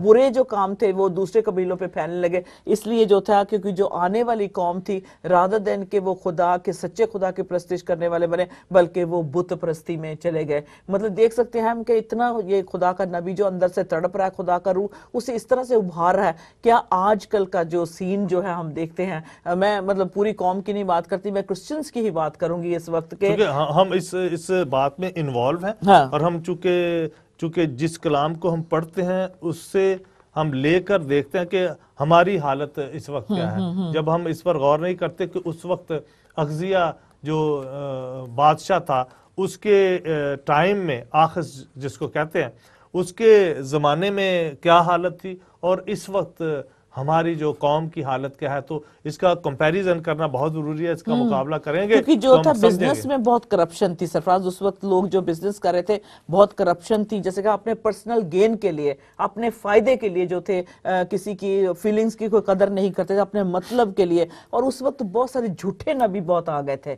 برے جو کام تھے وہ دوسرے قبیلوں پہ پھیلنے لگے. اس لیے جو تھا کیونکہ جو آنے والی قوم تھی رادر دین کہ وہ خدا کے سچے خدا کی پرستش کرنے والے بنے, بلکہ وہ بت پرستی میں چلے گئے. مطلب دیکھ سکتے ہیں ہم کہ اتنا یہ خدا کا نبی جو اندر سے تڑپ رہا ہے, خدا کا روح اسے اس طرح سے ابھار رہا ہے. کیا آج کل کا جو سین جو ہے ہم دیکھتے ہیں, میں مطلب پوری قوم کی نہیں بات کرتی, میں کرسچنز کی ہی بات کروں گی اس وقت کے, ہم اس بات میں انوالو ہیں, اور ہم چونکہ جس کلام کو ہم پڑھتے ہیں اس سے ہم لے کر دیکھتے ہیں کہ ہماری حالت اس وقت کیا ہے. جب ہم اس پر غور نہیں کرتے کہ اس وقت اخزیہ جو بادشاہ تھا اس کے ٹائم میں, آخذ جس کو کہتے ہیں, اس کے زمانے میں کیا حالت تھی اور اس وقت ہماری جو قوم کی حالت کیا ہے, تو اس کا کمپیریزن کرنا بہت ضروری ہے. اس کا مقابلہ کریں گے کیونکہ جو تھا بزنس میں بہت کرپشن تھی سرفراز, اس وقت لوگ جو بزنس کر رہے تھے بہت کرپشن تھی, جیسے کہ اپنے پرسنل گین کے لیے, اپنے فائدے کے لیے جو تھے, کسی کی فیلنگز کی کوئی قدر نہیں کرتے تھے, اپنے مطلب کے لیے. اور اس وقت بہت سارے جھوٹے نبی بہت آ گئے تھے,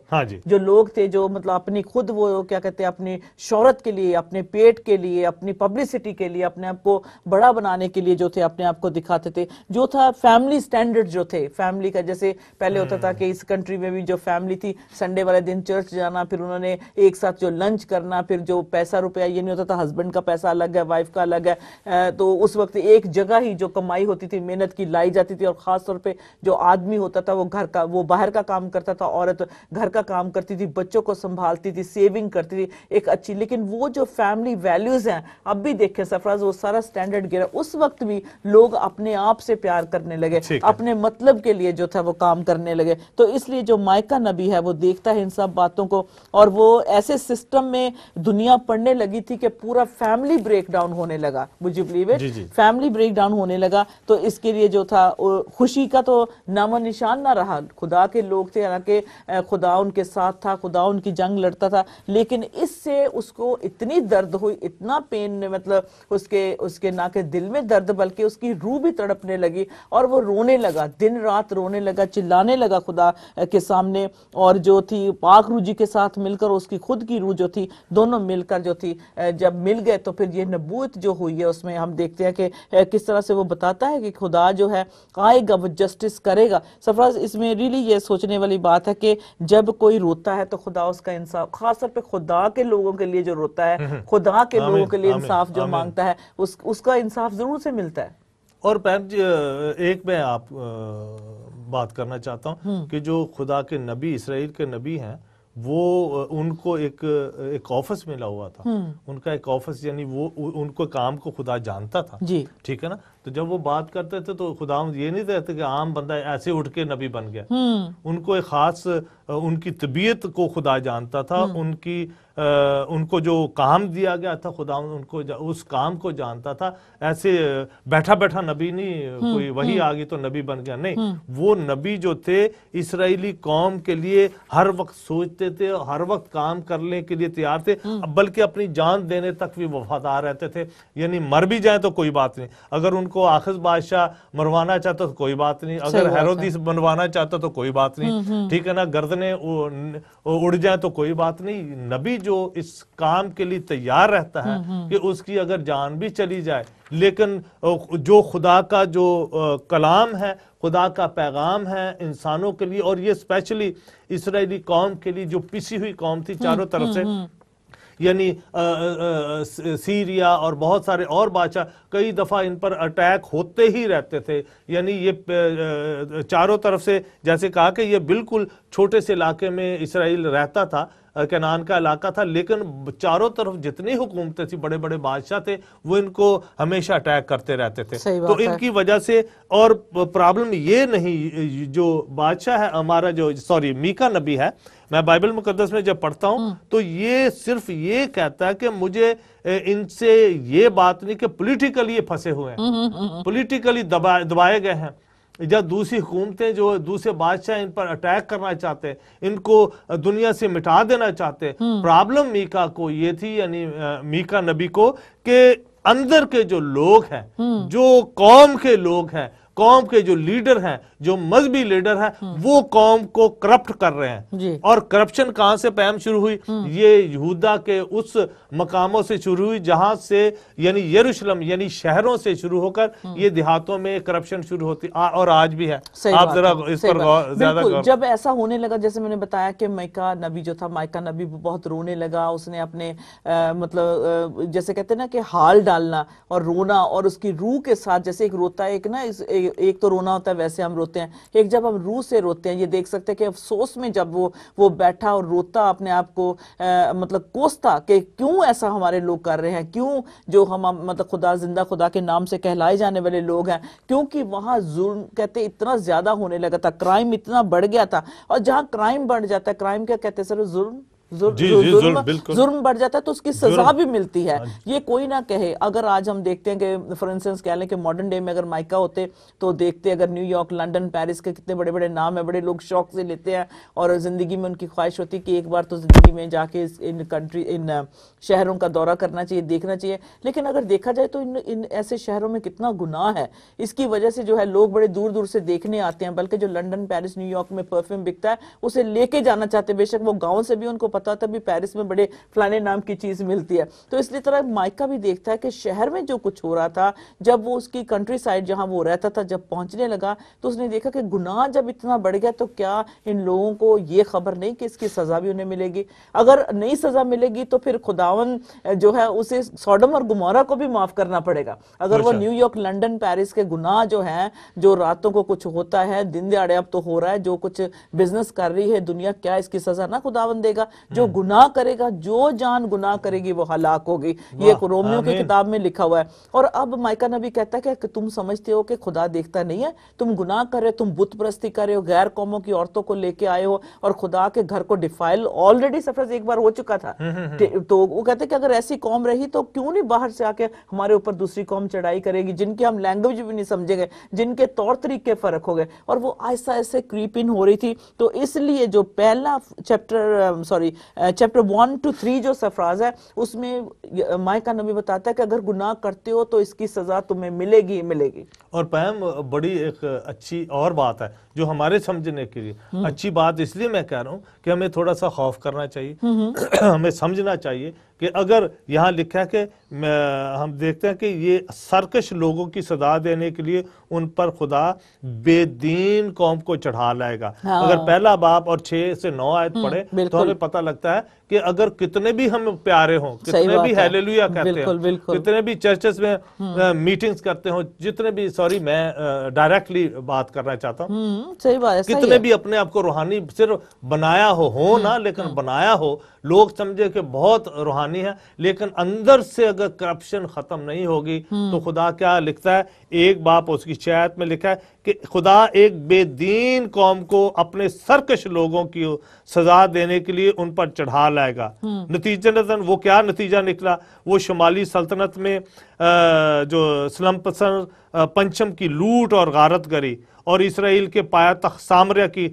جو لوگ تھے جو مطلب اپنی خود وہ کیا کہتے ہیں اپنی شہرت کے لیے, اپنے پیٹ کے لیے, اپنی پبلسٹی کے لیے, اپنے آپ کو بڑا بنانے کے لیے جو تھے اپنے آپ کو دکھاتے تھے. جو تھا فیملی سٹینڈرڈ جو تھے, فیملی کا جیسے پہلے ہوتا تھا کہ اس کنٹری میں بھی جو فیملی تھی سنڈے والے دن چرچ جانا, پھر انہوں نے ایک ساتھ جو لنچ کرنا, پھر جو پیسہ روپیہ یہ نہیں ہوتا تھا, ہسبینڈ کا پیسہ الگ ہے, وائف کا الگ ہے, تو اس وقت ایک جگہ ہی جو کمائی ہوتی تھی محنت کی لائی جاتی تھی. اور خاص طور پہ جو آدمی ہوتا تھا وہ باہر کا کام کرتا تھا, عورت گھر کا کام کرتی تھی, بچوں کو سنبھالتی تھی, سیونگ کرتی تھی ایک اچھی. لیکن وہ جو فیملی ویلیوز ہیں اب بھی دیکھیں سرفراز, وہ سارا سٹینڈرڈ گرا. اس وقت بھی لوگ اپنے آپ سے پیار کرنے لگے, اپنے مطلب کے لیے جو تھا وہ کام کرنے لگے. تو اس لیے جو مائکہ نبی ہے وہ دیکھتا ہے ان سب باتوں کو, اور وہ ایسے سسٹم میں دنیا پڑنے لگی تھی کہ پورا فیملی بریک ڈاؤن ہونے لگا. would you believe it? Family break down ہونے لگا. تو اس کے لیے جو تھا خوشی کا تو نام و نشان نہ رہا. خدا کے لوگ تھے, حالانکہ خدا ان کے ساتھ تھا, خدا ان کی جنگ لڑتا تھا, لیکن اس سے اس کو اتنی درد ہوئی, اتنا پین, مطلب اس کے نہ کہ دل میں درد بلکہ اس کی روح بھی تڑپنے لگی, اور وہ رونے لگا, دن رات رونے لگا, چلانے لگا خدا کے سامنے. اور جو تھی پاک روح جی کے ساتھ مل کر اس کی خود کی روح جو تھی, دونوں مل کر جو تھی جب مل گئے, تو پھر یہ نبوت جو ہوئی ہے اس میں ہم دیکھتے ہیں کہ کس طرح سے وہ بتاتا ہے کہ خدا جو ہے آئے گا, وہ جسٹس کرے گا. سرفراز اس میں ریلی یہ سوچنے والی بات ہے کہ جب کوئی روتا ہے تو خدا اس کا انصاف, خاص طور پہ خدا کے لوگوں کے لیے جو روتا ہے, خدا کے لوگوں کے لیے انصاف جو مانگتا ہے, اس کا انصاف ضرور سے ملتا ہے. اور ایک میں آپ بات کرنا چاہتا ہوں کہ جو خدا کے نبی, اسرائیل کے نبی ہیں, وہ ان کو ایک آفس ملا ہوا تھا. ان کا ایک آفس, یعنی وہ ان کو کام کو خدا جانتا تھا, ٹھیک ہے نا. تو جب وہ بات کرتے تھے تو خدا یہ نہیں کہتے کہ عام بندہ ایسے اٹھ کے نبی بن گیا. ان کو ایک خاص, ان کی طبیعت کو خدا جانتا تھا, ان کو جو کام دیا گیا تھا خدا ان کو اس کام کو جانتا تھا. ایسے بیٹھا بیٹھا نبی نہیں, کوئی وہی آ گئی تو نبی بن گیا, نہیں. وہ نبی جو تھے اسرائیلی قوم کے لیے ہر وقت سوچتے تھے, ہر وقت کام کرنے کے لیے تیار تھے, بلکہ اپنی جان دینے تک بھی وفادار رہتے تھے. یعنی مر بھی جائیں تو کوئی بات نہیں, اگر ان کو آخذ بادشاہ مروانا چاہتا تو کوئی بات نہیں, اگر ہیرودیس بنوانا چاہتا تو کوئی بات نہیں, ٹھیک ہے نا, گردنیں اڑ جائیں تو کوئی بات نہیں. نبی جو اس کام کے لیے تیار رہتا ہے کہ اس کی اگر جان بھی چلی جائے, لیکن جو خدا کا جو کلام ہے, خدا کا پیغام ہے انسانوں کے لیے, اور یہ اسپیشلی اسرائیلی قوم کے لیے جو پسی ہوئی قوم تھی چاروں طرف سے, یعنی سیریا اور بہت سارے اور بادشاہ کئی دفعہ ان پر اٹیک ہوتے ہی رہتے تھے. یعنی یہ چاروں طرف سے جیسے کہا کہ یہ بالکل چھوٹے سے علاقے میں اسرائیل رہتا تھا, کنعان کا علاقہ تھا, لیکن چاروں طرف جتنی حکومتیں تھیں, بڑے بڑے بادشاہ تھے, وہ ان کو ہمیشہ اٹیک کرتے رہتے تھے. تو ان کی وجہ سے, اور پرابلم یہ نہیں, جو بادشاہ ہے ہمارا جو میکا نبی ہے, میں بائبل مقدس میں جب پڑھتا ہوں تو یہ صرف یہ کہتا ہے کہ مجھے ان سے یہ بات نہیں کہ پولیٹیکلی یہ پھنسے ہوئے ہیں, پولیٹیکلی دبائے گئے ہیں, یا دوسری حکومتیں جو دوسرے بادشاہ ان پر اٹیک کرنا چاہتے, ان کو دنیا سے مٹا دینا چاہتے. پرابلم میکا کو یہ تھی, یعنی میکا نبی کو, کہ اندر کے جو لوگ ہیں, جو قوم کے لوگ ہیں, قوم کے جو لیڈر ہیں, جو مذہبی لیڈر ہیں, وہ قوم کو کرپٹ کر رہے ہیں. اور کرپشن کہاں سے پہم شروع ہوئی؟ یہ یہودا کے اس مقاموں سے شروع ہوئی جہاں سے, یعنی یروشلم, یعنی شہروں سے شروع ہو کر یہ دیہاتوں میں کرپشن شروع ہوتی, اور آج بھی ہے. آپ ذرا اس پر زیادہ غور. جب ایسا ہونے لگا, جیسے میں نے بتایا کہ میکا نبی جو تھا, مائکا نبی بہت رونے لگا. اس نے اپنے مطلب جیسے کہتے ہیں نا کہ حال ڈالنا اور رونا, اور اس کی روح کے ساتھ, جیسے ایک روتا ہے, ایک نا ایک تو رونا ہوتا ہے ویسے ہم روتے ہیں, ایک جب ہم روح سے روتے ہیں. یہ دیکھ سکتے ہیں کہ افسوس میں جب وہ بیٹھا اور روتا, اپنے آپ کو مطلب کوستا کہ کیوں ایسا ہمارے لوگ کر رہے ہیں, کیوں جو ہم مطلب خدا, زندہ خدا کے نام سے کہلائے جانے والے لوگ ہیں, کیونکہ وہاں ظلم کہتے اتنا زیادہ ہونے لگا تھا, کرائم اتنا بڑھ گیا تھا. اور جہاں کرائم بڑھ جاتا ہے, کرائم کیا کہتے ہیں سر, ظلم بڑھ جاتا ہے تو اس کی سزا بھی ملتی ہے. یہ کوئی نہ کہے, اگر آج ہم دیکھتے ہیں کہ فار انسٹنس کہہ لیں کہ ماڈرن ڈے میں اگر مائکا ہوتے تو دیکھتے, اگر نیو یارک, لنڈن, پیرس کے کتنے بڑے بڑے نام ہیں, بڑے لوگ شوق سے لیتے ہیں, اور زندگی میں ان کی خواہش ہوتی کہ ایک بار تو زندگی میں جا کے ان شہروں کا دورہ کرنا چاہیے, دیکھنا چاہیے. لیکن اگر دیکھا جائے تو ان ایسے شہروں میں کتنا گناہ ہے. اس کی وجہ سے جو ہے لوگ بڑے دور دور سے دیکھنے آتے ہیں, بلکہ جو لنڈن, پیرس, نیو یارک میں پرفیوم بکتا ہے اسے لے کے جانا چاہتے ہیں. بے شک وہ گاؤں سے بھی ان کو پتا تھا بھی پیرس میں بڑے فلانے نام کی چیز ملتی ہے. تو اس لیے طرح مائکا بھی دیکھتا ہے کہ شہر میں جو کچھ ہو رہا تھا, جب وہ اس کی کنٹری سائڈ جہاں وہ رہتا تھا جب پہنچنے لگا, تو اس نے دیکھا کہ گناہ جب اتنا بڑھ گیا تو کیا ان لوگوں کو یہ خبر نہیں کہ اس کی سزا بھی انہیں ملے گی. اگر نہیں سزا ملے گی تو پھر خداون جو ہے اسے سوڈم اور گمورہ کو بھی معاف کرنا پڑے گا. اگر وہ نیو یارک, لنڈن, پیرس کے گناہ جو ہیں, جو راتوں کو کچھ ہوتا ہے, دن دیہڑے اب تو ہو رہا ہے, جو کچھ بزنس کر رہی ہے دنیا, کیا اس کی سزا نہ خداون دے گا؟ جو گناہ کرے گا, جو جان گناہ کرے گی وہ ہلاک ہوگی. یہ رومیو کی کتاب میں لکھا ہوا ہے. اور اب مائکا نبی کہتا ہے کہ تم سمجھتے ہو کہ خدا دیکھتا نہیں ہے, تم گناہ کر رہے, تم بت پرستی کر رہے ہو, غیر قوموں کی عورتوں کو لے کے آئے ہو, اور خدا کے گھر کو ڈیفائل آلریڈی سفر ایک بار ہو چکا تھا. تو وہ کہتے ہیں کہ اگر ایسی قوم رہی تو کیوں نہیں باہر سے آ کے ہمارے اوپر دوسری قوم چڑھائی کرے گی, جن کی ہم لینگویج بھی نہیں سمجھے گئے, جن کے طور طریقے فرق ہو گئے. اور وہ آہستہ آہستہ کریپ ان ہو رہی تھی. تو اس لیے جو پہلا چیپٹر 1 to 3 جو سفراز ہے, اس میں مائکا نبی بتاتا ہے کہ اگر گناہ کرتے ہو تو اس کی سزا تمہیں ملے گی ملے گی. اور پہم بڑی ایک اچھی اور بات ہے جو ہمارے سمجھنے کے لیے اچھی بات, اس لیے میں کہہ رہا ہوں کہ ہمیں تھوڑا سا خوف کرنا چاہیے, ہمیں سمجھنا چاہیے کہ اگر یہاں لکھا ہے کہ ہم دیکھتے ہیں کہ یہ سرکش لوگوں کی سزا دینے کے لیے ان پر خدا بے دین قوم کو چڑھا لائے گا. اگر پہلا باب اور 6 سے 9 آیت پڑھے تو ہمیں پتہ لگتا ہے کہ اگر کتنے بھی ہم پیارے ہوں, کتنے بھی ہیلیلویا کہتے ہیں, کتنے بھی چرچز میں میٹنگز کرتے ہوں, جتنے بھی میں ڈائریکٹلی بات کرنا چاہتا ہوں, کتنے بھی اپنے آپ کو روحانی صرف بنایا ہو نا, لیکن بنایا ہو, لوگ سمجھے کہ بہت روحانی ہے, لیکن اندر سے اگر کرپشن ختم نہیں ہوگی تو خدا کیا لکھتا ہے, ایک باپ اس کی 6 آیت میں لکھا ہے کہ خدا ایک بے دین قوم کو اپنے سرکش لوگوں کی سزا دینے کے لیے ان پر چڑھا لائے گا. نتیجہ وہ کیا نتیجہ نکلا؟ وہ شمالی سلطنت میں جو اسلام پسند پنچم کی لوٹ اور غارت گری, اور اسرائیل کے پایتخت سامریہ کی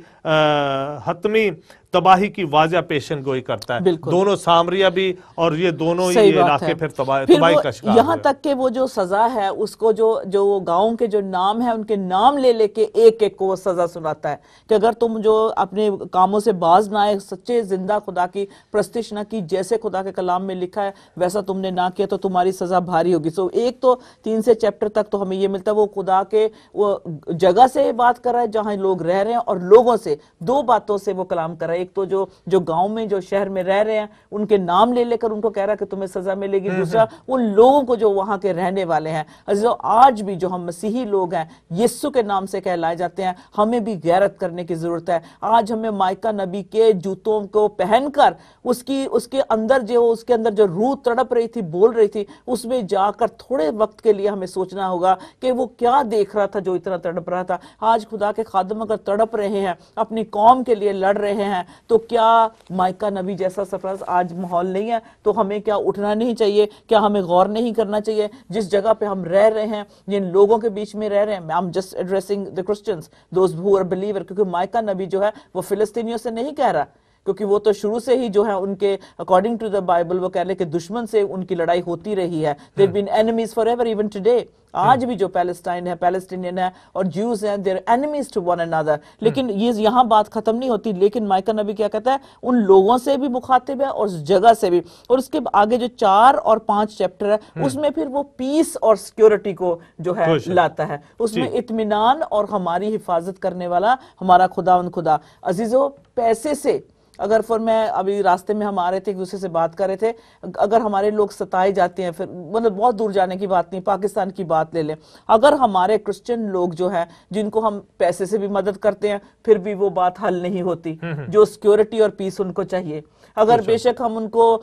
حتمی تباہی کی واضح پیشن گوئی کرتا ہے. دونوں سامریہ بھی اور یہ دونوں ہی علاقے پھر تباہی کا شکار یہاں تک کہ وہ جو سزا ہے اس کو جو گاؤں کے جو نام ہے ان کے نام لے لے کے ایک ایک کو سزا سناتا ہے کہ اگر تم جو اپنے کاموں سے باز نہ آئے, سچے زندہ خدا کی پرستش نہ کی, جیسے خدا کے کلام میں لکھا ہے ویسا تم نے نہ کیا تو تمہاری سزا بھاری ہوگی. سو ایک تو 3 سے چیپٹر تک تو ہمیں یہ ملتا ہے وہ خدا کے وہ جگہ سے سے بات کر رہا ہے جہاں لوگ رہ رہے ہیں، اور لوگوں سے دو باتوں سے وہ کلام کر رہا ہے. ایک تو جو گاؤں میں جو شہر میں رہ رہے ہیں ان کے نام لے کر ان کو کہہ رہا ہے کہ تمہیں سزا ملے گی. دوسرا ان لوگوں کو جو وہاں کے رہنے والے ہیں. عزیزو آج بھی جو ہم مسیحی لوگ ہیں یسوع کے نام سے کہلائے جاتے ہیں، ہمیں بھی غیرت کرنے کی ضرورت ہے. آج ہمیں مائکا نبی کے جوتوں کو پہن کر اس کے اندر جو روح تڑپ رہی تھی، بول رہی تھی، اس میں جا کر تھوڑے وقت کے لیے ہمیں سوچنا ہوگا کہ وہ کیا دیکھ رہا تھا جو اتنا تڑپ رہا تھا. آج خدا کے خادم اگر تڑپ رہے ہیں، اپنی قوم کے لیے لڑ رہے ہیں، تو کیا مائکا نبی جیسا سفر آج ماحول نہیں ہے؟ تو ہمیں کیا اٹھنا نہیں چاہیے؟ کیا ہمیں غور نہیں کرنا چاہیے جس جگہ پہ ہم رہ رہے ہیں، جن لوگوں کے بیچ میں رہ رہے ہیں؟ I'm just addressing the Christians, those who are believer. کیونکہ مائکا نبی جو ہے وہ فلسطینیوں سے نہیں کہہ رہا، کیونکہ وہ تو شروع سے ہی جو ہے ان کے اکارڈنگ ٹو دا بائبل وہ کہہ لے کہ دشمن سے ان کی لڑائی ہوتی رہی ہے. they've been enemies forever, even today. آج بھی جو پیلسٹائن ہے، پیلسٹینین ہے اور جیوز ہیں، they're enemies to one another. لیکن یہ یہاں بات ختم نہیں ہوتی. لیکن مائکا نبی کیا کہتا ہے؟ ان لوگوں سے بھی مخاطب ہے اور اس جگہ سے بھی. اور اس کے آگے جو 4 اور 5 چیپٹر ہے اس میں پھر وہ پیس اور سیکیورٹی کو جو ہے لاتا ہے. اس میں اطمینان اور ہماری حفاظت کرنے والا ہمارا خدا. عزیزو پیسے سے اگر میں ابھی راستے میں ہم آ رہے تھے، ایک دوسرے سے بات کر رہے تھے، اگر ہمارے لوگ ستائے جاتے ہیں، پھر مطلب بہت دور جانے کی بات نہیں، پاکستان کی بات لے لیں، اگر ہمارے کرسچن لوگ جو ہیں جن کو ہم پیسے سے بھی مدد کرتے ہیں پھر بھی وہ بات حل نہیں ہوتی جو سیکیورٹی اور پیس ان کو چاہیے. اگر بے شک ہم ان کو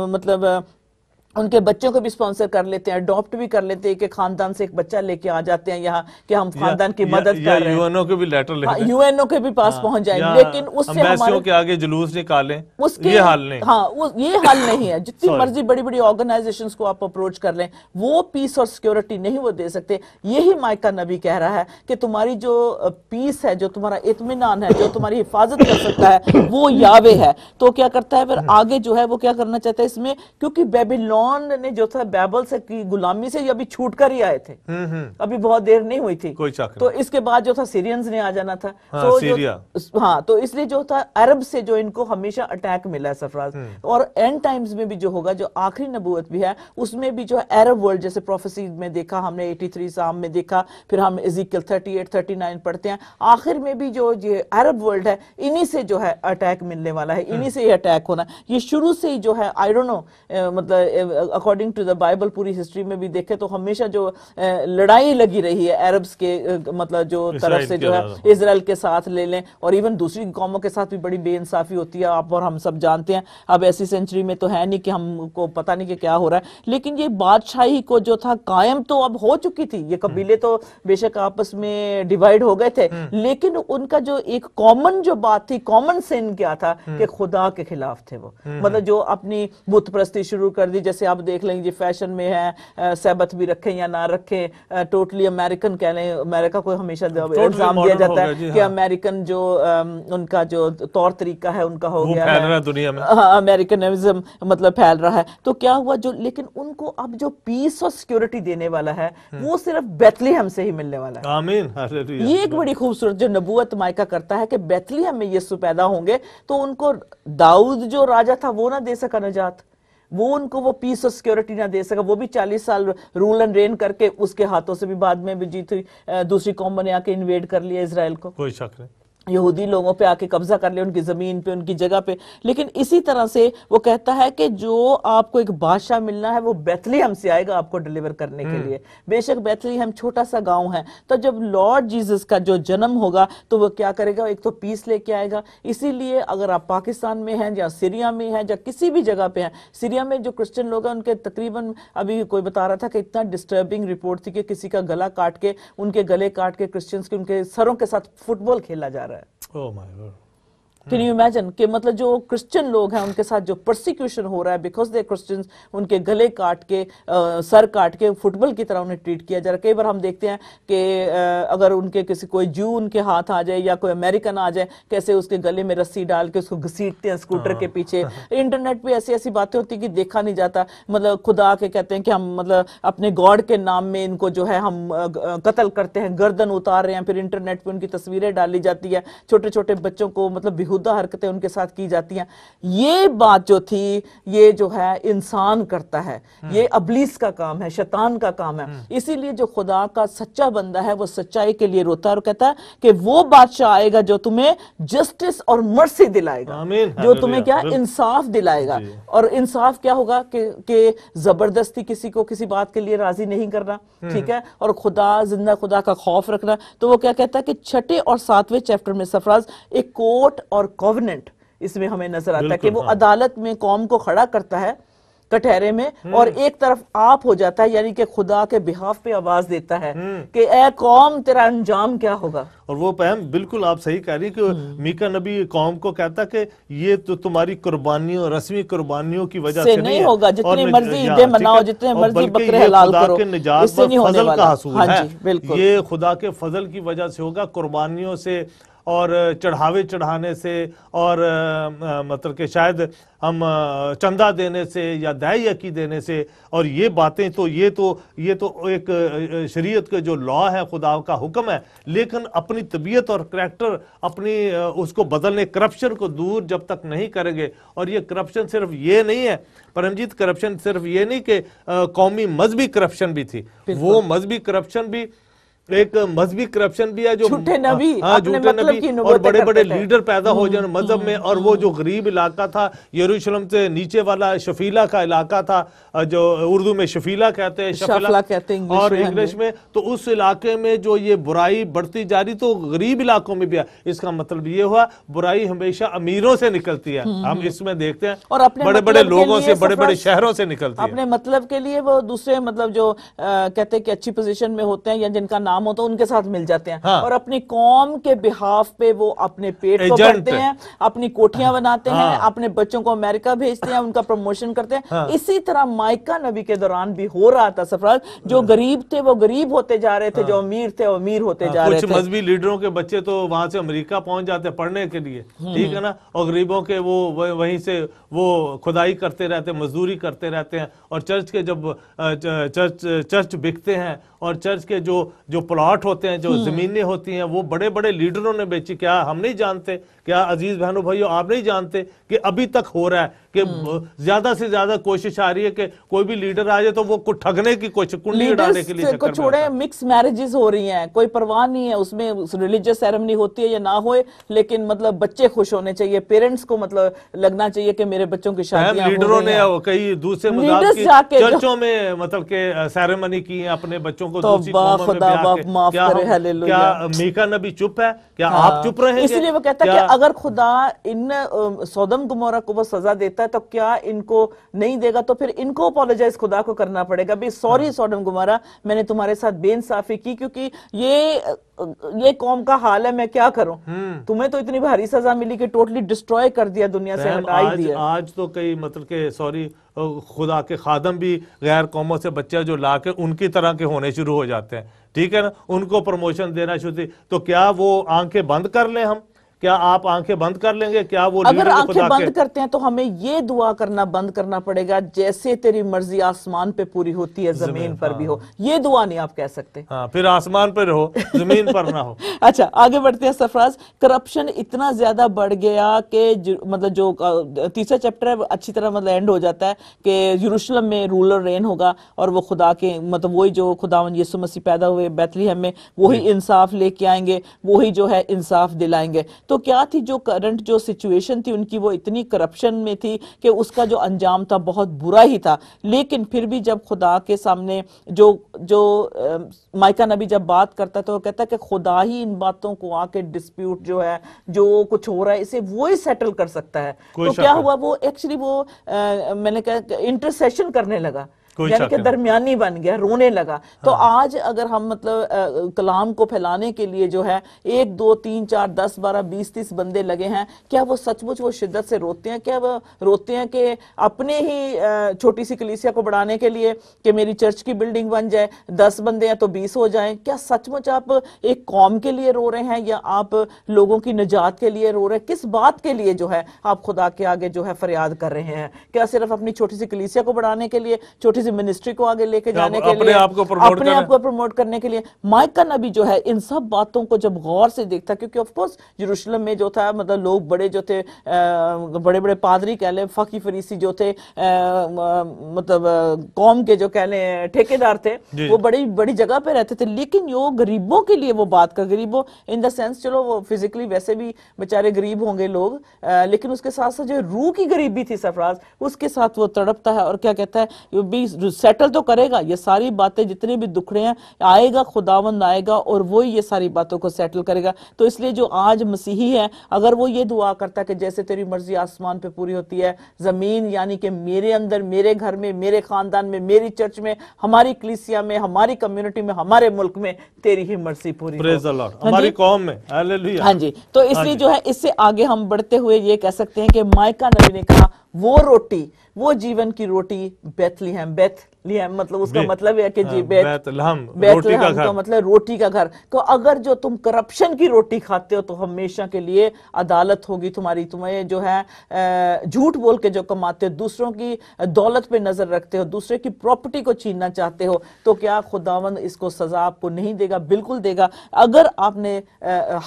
مطلب ان کے بچوں کو بھی سپانسر کر لیتے ہیں، اڈاپٹ بھی کر لیتے ہیں، کہ خاندان سے ایک بچہ لے کے آ جاتے ہیں یہاں کہ ہم خاندان کی مدد کر رہے ہیں، یو این او کے بھی لیٹر لکھ دیں، یو این او کے بھی پاس پہنچ جائیں، لیکن اس سے امبیسیوں کے آگے جلوس نکالیں، یہ حل نہیں. ہاں یہ حل نہیں ہے. جتنی مرضی بڑی بڑی آرگنائزیشنز کو آپ اپروچ کر لیں، وہ پیس اور سیکیورٹی نہیں وہ دے سکتے. یہی مائکا نبی کہہ رہا ہے کہ تمہاری جو پیس ہے، جو تمہارا اطمینان ہے، جو تمہاری حفاظت کر سکتا ہے وہ یاوے ہے. تو کیا کرتا ہے پھر آگے جو ہے وہ کیا کرنا چاہتا ہے اس میں؟ کیونکہ بیبیلون نے جو تھا بائبل سے کی غلامی سے ابھی چھوٹ کر ہی آئے تھے، ابھی بہت دیر نہیں ہوئی تھی، تو اس کے بعد جو تھا سیرینز نے آ جانا تھا. ہاں تو اس لیے جو تھا عرب سے جو ان کو ہمیشہ اٹیک ملا ہے سرفراز. اور اینڈ ٹائمز میں بھی جو ہوگا، جو آخری نبوت بھی ہے اس میں بھی جو ہے عرب ورلڈ، جیسے پروفیسی میں دیکھا ہم نے 83 سام میں دیکھا، پھر ہم ایزیکیل 38 39 پڑھتے ہیں، آخر میں بھی جو یہ عرب ورلڈ ہے انہی سے جو ہے اٹیک ملنے والا ہے، انہی سے یہ اٹیک ہونا. یہ شروع سے ہی جو ہے آئی ڈونٹ نو، مطلب اکارڈنگ ٹو دا بائبل پوری ہسٹری میں بھی دیکھے تو ہمیشہ جو لڑائی لگی رہی ہے عربز کے مطلب جو طرف سے جو ہے اسرائیل کے ساتھ لے لیں، اور ایون دوسری قوموں کے ساتھ بھی بڑی بے انصافی ہوتی ہے، آپ اور ہم سب جانتے ہیں. اب ایسی سینچری میں تو ہے نہیں کہ ہم کو پتہ نہیں کہ کیا ہو رہا ہے، لیکن یہ بادشاہی کو جو تھا قائم تو اب ہو چکی تھی. یہ قبیلے تو بے شک آپس میں ڈیوائیڈ ہو گئے تھے، لیکن ان کا جو ایک کامن جو بات تھی، کامن سن کیا تھا کہ خدا کے خلاف تھے وہ. مطلب جو اپنی بت پرستی شروع کر دی، جیسے آپ دیکھ لیں جی فیشن میں ہے، سبت بھی رکھیں یا نہ رکھیں، ٹوٹلی امریکن کہہ لیں. امریکہ کو ہمیشہ الزام دیا جاتا ہے کہ امریکن جو ان کا جو طور طریقہ ہے ان کا ہو گیا ہے دنیا میں، امریکنزم مطلب پھیل رہا ہے. تو کیا ہوا جو، لیکن ان کو اب جو پیس اور سیکیورٹی دینے والا ہے وہ صرف بیتلیہم سے ہی ملنے والا ہے. آمین. یہ ایک بڑی خوبصورت جو نبوت مائکا کرتا ہے کہ بیتلیہم میں یسوع پیدا ہوں گے، تو ان کو داؤد جو راجہ تھا وہ نہ دے سکا نجات، وہ ان کو وہ پیس اور سیکیورٹی نہ دے سکا. وہ بھی 40 سال رول اینڈ رین کر کے اس کے ہاتھوں سے بھی بعد میں بھی جیت ہوئی، دوسری قوموں نے آ کے انویڈ کر لیا اسرائیل کو، کوئی شک نہیں، یہودی لوگوں پہ آ کے قبضہ کر لیا، ان کی زمین پہ، ان کی جگہ پہ. لیکن اسی طرح سے وہ کہتا ہے کہ جو آپ کو ایک بادشاہ ملنا ہے وہ بیتلیہم سے آئے گا آپ کو ڈیلیور کرنے کے لیے. بے شک بیتلیہم چھوٹا سا گاؤں ہے، تو جب لارڈ جیزس کا جو جنم ہوگا تو وہ کیا کرے گا؟ ایک تو پیس لے کے آئے گا. اسی لیے اگر آپ پاکستان میں ہیں یا سیریا میں ہیں یا کسی بھی جگہ پہ ہیں، سیریا میں جو کرسچن لوگ ہیں ان کے تقریباً، ابھی کوئی بتا رہا تھا کہ اتنا ڈسٹربنگ رپورٹ تھی کہ کسی کا گلا کاٹ کے، ان کے گلے کاٹ کے کرسچنز کے ان کے سروں کے ساتھ فٹ بال کھیلا جا رہا ہے. Oh my God. Can you imagine کہ مطلب جو کرسچن لوگ ہیں ان کے ساتھ جو پرسیکیوشن ہو رہا ہے بیکاز دے کرسچنز، ان کے گلے کاٹ کے، سر کاٹ کے فٹ بال کی طرح انہیں ٹریٹ کیا جا رہا ہے. کئی بار ہم دیکھتے ہیں کہ اگر ان کے کسی کوئی جو ان کے ہاتھ آ جائے یا کوئی امریکن آ جائے، کیسے اس کے گلے میں رسی ڈال کے اس کو گھسیٹتے ہیں اسکوٹر کے پیچھے. انٹرنیٹ پہ ایسی ایسی باتیں ہوتی کہ دیکھا نہیں جاتا. مطلب خدا کے کہتے ہیں کہ ہم مطلب اپنے گاڈ کے نام میں ان کو جو ہے ہم قتل کرتے ہیں، گردن اتار رہے ہیں، پھر انٹرنیٹ پہ ان کی تصویریں ڈالی جاتی ہے، چھوٹے چھوٹے بچوں کو مطلب بیہودہ حرکتیں ان کے ساتھ کی جاتی ہیں. یہ بات جو تھی یہ جو ہے انسان کرتا ہے, یہ ابلیس کا کام ہے, شیطان کا کام ہے. اسی لیے جو خدا کا سچا بندہ ہے وہ سچائی کے لیے روتا ہے اور کہتا ہے کہ وہ بادشاہ آئے گا جو تمہیں جسٹس اور مرسی دلائے گا, جو تمہیں کیا انصاف دلائے گا. اور انصاف کیا ہوگا کہ زبردستی کسی کو کسی بات کے لیے راضی نہیں کرنا, ٹھیک ہے, اور خدا زندہ خدا کا خوف رکھنا. تو وہ کیا کہتا ہے کہ 6 اور 7ویں چیپٹر میں سرفراز ایک کوٹ اور کووننٹ اس میں ہمیں نظر آتا ہے کہ وہ عدالت میں قوم کو کھڑا کرتا ہے کٹہرے میں, اور ایک طرف آپ ہو جاتا ہے, یعنی کہ خدا کے بہاف پہ آواز دیتا ہے کہ اے قوم تیرا انجام کیا ہوگا. اور وہ پہم بالکل آپ صحیح کہہ رہی کہ میکا نبی قوم کو کہتا کہ یہ تو تمہاری قربانیوں, رسمی قربانیوں کی وجہ سے نہیں ہوگا, جتنی مرضی عیدیں مناؤ, جتنے مرضی بکرے حلال کرو, اس سے نہیں ہونے والا. فضل کا حصول ہے, یہ خدا کے فضل کی وجہ سے ہوگا, قربانیوں سے اور چڑھاوے چڑھانے سے اور مطلب کہ شاید ہم چندہ دینے سے یا دہی عقی دینے سے, اور یہ باتیں تو یہ تو ایک شریعت کے جو لا ہے, خدا کا حکم ہے, لیکن اپنی طبیعت اور کریکٹر اپنی اس کو بدلنے, کرپشن کو دور جب تک نہیں کریں گے. اور یہ کرپشن صرف یہ نہیں ہے پرمجیت, کرپشن صرف یہ نہیں کہ قومی مذہبی کرپشن بھی تھی, وہ مذہبی کرپشن بھی ایک مذہبی کرپشن بھی ہے جو جھوٹے نبی اور بڑے بڑے لیڈر پیدا ہو جائیں مذہب میں. اور وہ جو غریب علاقہ تھا یروشلم سے نیچے والا شفیلہ کا علاقہ تھا, جو اردو میں شفیلہ کہتے ہیں, شفیلہ کہتے ہیں اور انگلش میں, تو اس علاقے میں جو یہ برائی بڑھتی جا رہی, تو غریب علاقوں میں بھی ہے. اس کا مطلب یہ ہوا برائی ہمیشہ امیروں سے نکلتی ہے, ہم اس میں دیکھتے ہیں, اور بڑے بڑے لوگوں سے, بڑے بڑے شہروں سے نکلتی ہے. اپنے مطلب کے لیے وہ دوسرے مطلب جو کہتے ہیں کہ اچھی پوزیشن میں ہوتے ہیں یا جن کا نام ہوتا ہے ان کے ساتھ مل جاتے ہیں, اور اپنی قوم کے بہاف پہ وہ اپنے پیٹ کو بھرتے ہیں, اپنی کوٹھیاں بناتے ہیں, اپنے بچوں کو امریکہ بھیجتے ہیں, ان کا پروموشن کرتے ہیں. اسی طرح مائکا نبی کے دوران بھی ہو رہا تھا سرفراز, جو غریب تھے وہ غریب ہوتے جا رہے تھے, جو امیر تھے وہ امیر ہوتے جا رہے تھے. کچھ مذہبی لیڈروں کے بچے تو وہاں سے امریکہ پہنچ جاتے ہیں پڑھنے کے لیے, ٹھیک ہے نا, اور غریبوں کے وہ وہیں سے وہ کھدائی کرتے رہتے, مزدوری کرتے رہتے ہیں. اور چرچ کے جب چرچ بکتے ہیں, اور چرچ کے جو پلاٹ ہوتے ہیں, جو زمینیں ہوتی ہیں, وہ بڑے بڑے لیڈروں نے بیچی. کیا ہم نہیں جانتے, کیا عزیز بہنوں بھائیو آپ نہیں جانتے کہ ابھی تک ہو رہا ہے کہ زیادہ سے زیادہ کوشش آ رہی ہے کہ کوئی بھی لیڈر آ جائے تو وہ ٹھگنے کی کوشش, کنڈی اڑانے کے لیے کو چھوڑے, مکس میرجز ہو رہی ہیں, کوئی پرواہ نہیں ہے اس میں ریلیجس سیرمنی ہوتی ہے یا نہ ہوئے, لیکن مطلب بچے خوش ہونے چاہیے, پیرنٹس کو مطلب لگنا چاہیے کہ میرے بچوں کی شادیاں ہو رہی ہیں. لیڈروں نے کئی دوسرے مذاہب کی چرچوں میں مطلب کہ سیرمنی کی ہیں اپنے بچوں کو دوسری قوموں میں بیاہ کے. کیا میکا نبی چپ ہے, کیا آپ چپ رہے ہیں؟ اس لیے وہ کہتا ہے کہ اگر خدا ان سودم گمورہ کو وہ سزا دیتا ہے تو کیا ان کو نہیں دے گا, تو پھر ان کو اپولوجائز خدا کو کرنا پڑے گا, بھی سوری سودم گمورہ, میں نے تمہارے ساتھ بے انصافی کی, کیونکہ یہ قوم کا حال ہے, میں کیا کروں, تمہیں تو اتنی بھاری سزا ملی کہ ٹوٹلی ڈسٹروائے کر دیا, دنیا سے ہٹائی دیا. آج تو کئی مطلب کہ خدا کے خادم بھی غیر قوموں سے بچے جو لا کے ان کی طرح کے ہونے شروع ہو جاتے ہیں, ٹھیک ہے نا, ان کو پروموشن دینا شروع. تو کیا وہ آنکھیں بند کر لیں ہم, کیا آپ آنکھیں بند کر لیں گے؟ کیا وہ اگر آنکھیں بند کرتے ہیں تو ہمیں یہ دعا کرنا بند کرنا پڑے گا, جیسے تیری مرضی آسمان پہ پوری ہوتی ہے زمین پر بھی ہو. یہ دعا نہیں آپ کہہ سکتے, پھر آسمان پر ہو زمین پر نہ ہو. اچھا آگے بڑھتے ہیں سرفراز. کرپشن اتنا زیادہ بڑھ گیا کہ مطلب جو 3 چیپٹر ہے اچھی طرح مطلب اینڈ ہو جاتا ہے کہ یروشلم میں رولر رین ہوگا, اور وہ خدا کے مطلب وہی جو خداوند یسوع مسیح پیدا ہوئے بیت لحم میں, وہی انصاف لے کے آئیں گے, وہی جو ہے انصاف دلائیں گے. تو کیا تھی جو کرنٹ جو سچویشن تھی ان کی, وہ اتنی کرپشن میں تھی کہ اس کا جو انجام تھا بہت برا ہی تھا. لیکن پھر بھی جب خدا کے سامنے جو مائکا نبی جب بات کرتا ہے تو وہ کہتا ہے کہ خدا ہی ان باتوں کو آ کے ڈسپیوٹ جو ہے, جو کچھ ہو رہا ہے اسے وہی سیٹل کر سکتا ہے. تو کیا ہوا, وہ ایکچولی وہ میں نے کہا انٹرسیشن کرنے لگا, یعنی کہ درمیانی بن گیا, رونے لگا. تو آج اگر ہم مطلب کلام کو پھیلانے کے لیے جو ہے 1 2 3 4 10 12 20 30 بندے لگے ہیں, کیا وہ سچ مچ وہ شدت سے روتے ہیں؟ کیا وہ روتے ہیں کہ اپنے ہی چھوٹی سی کلیسیا کو بڑھانے کے لیے کہ میری چرچ کی بلڈنگ بن جائے, 10 بندے ہیں تو 20 ہو جائیں؟ کیا سچ مچ آپ ایک قوم کے لیے رو رہے ہیں, یا آپ لوگوں کی نجات کے لیے رو رہے ہیں؟ کس بات کے لیے جو ہے آپ خدا کے آگے جو ہے فریاد کر رہے ہیں؟ کیا صرف اپنی چھوٹی سی کلیسیا کو بڑھانے کے لیے, چھوٹی کسی منسٹری کو آگے لے کے جانے کے اپنے لیے، آپ کو پروموٹ اپنے آپ کو پروموٹ کرنے کے لیے۔ مائکا نبی جو ہے ان سب باتوں کو جب غور سے دیکھتا، کیونکہ آف کورس یروشلم میں جو تھا مطلب لوگ بڑے جو تھے بڑے بڑے پادری کہہ لیں، فقی فریسی جو تھے مطلب قوم کے جو کہہ لیں ٹھیکیدار تھے، وہ بڑی بڑی جگہ پہ رہتے تھے، لیکن جو غریبوں کے لیے وہ بات کر، غریبوں ان دا سینس چلو وہ فزیکلی ویسے بھی بیچارے غریب ہوں گے لوگ، لیکن اس کے ساتھ ساتھ جو روح کی غریبی تھی سرفراز، اس کے ساتھ وہ تڑپتا ہے اور کیا کہتا ہے یہ بھی سیٹل تو کرے گا، یہ ساری باتیں جتنے بھی دکھڑے ہیں آئے گا، خداوند آئے گا اور وہی یہ ساری باتوں کو سیٹل کرے گا۔ تو اس لیے جو آج مسیحی ہے اگر وہ یہ دعا کرتا ہے کہ جیسے تیری مرضی آسمان پہ پوری ہوتی ہے زمین، یعنی کہ میرے اندر، میرے گھر میں، میرے خاندان میں، میری چرچ میں، ہماری کلیسیا میں، ہماری کمیونٹی میں، ہمارے ملک میں تیری ہی مرضی پوری پریز ہو، دی لارڈ، ہماری قوم میں، ہاللویہ۔ ہاں جی۔ تو اس لیے جو ہے اس سے آگے ہم بڑھتے ہوئے یہ کہہ سکتے ہیں کہ مائکا نبی نے کہا وہ روٹی، وہ جیون کی روٹی بیت لحم مطلب اس کا مطلب ہے کہ جی بیت لحم، بیت روٹی کا لحم گھر، کا مطلب روٹی کا گھر۔ تو اگر جو تم کرپشن کی روٹی کھاتے ہو تو ہمیشہ کے لیے عدالت ہوگی تمہاری، تمہیں جو ہے جھوٹ بول کے جو کماتے ہو، دوسروں کی دولت پہ نظر رکھتے ہو، دوسرے کی پراپرٹی کو چھیننا چاہتے ہو، تو کیا خداوند اس کو سزا آپ کو نہیں دے گا؟ بالکل دے گا۔ اگر آپ نے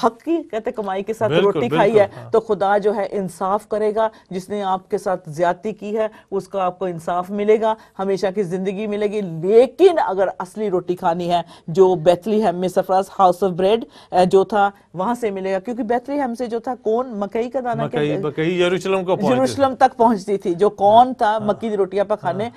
حق کی کہتے کمائی کے ساتھ روٹی کھائی ہے تو خدا جو ہے انصاف کرے گا، جس نے آپ کے ساتھ زیادتی کی ہے اس کا آپ کو انصاف ملے گا، ہمیشہ کی زندگی ملے گی۔ لیکن اگر اصلی روٹی کھانی ہے جو بیت لحم میں سرفراز ہاؤس آف بریڈ جو تھا وہاں سے ملے گا، کیونکہ بیت لحم سے جو تھا کون مکئی کا دانہ مکئی یروشلم کو یروشلم تک پہنچتی تھی، جو کون تھا مکی دی روٹیاں پکانے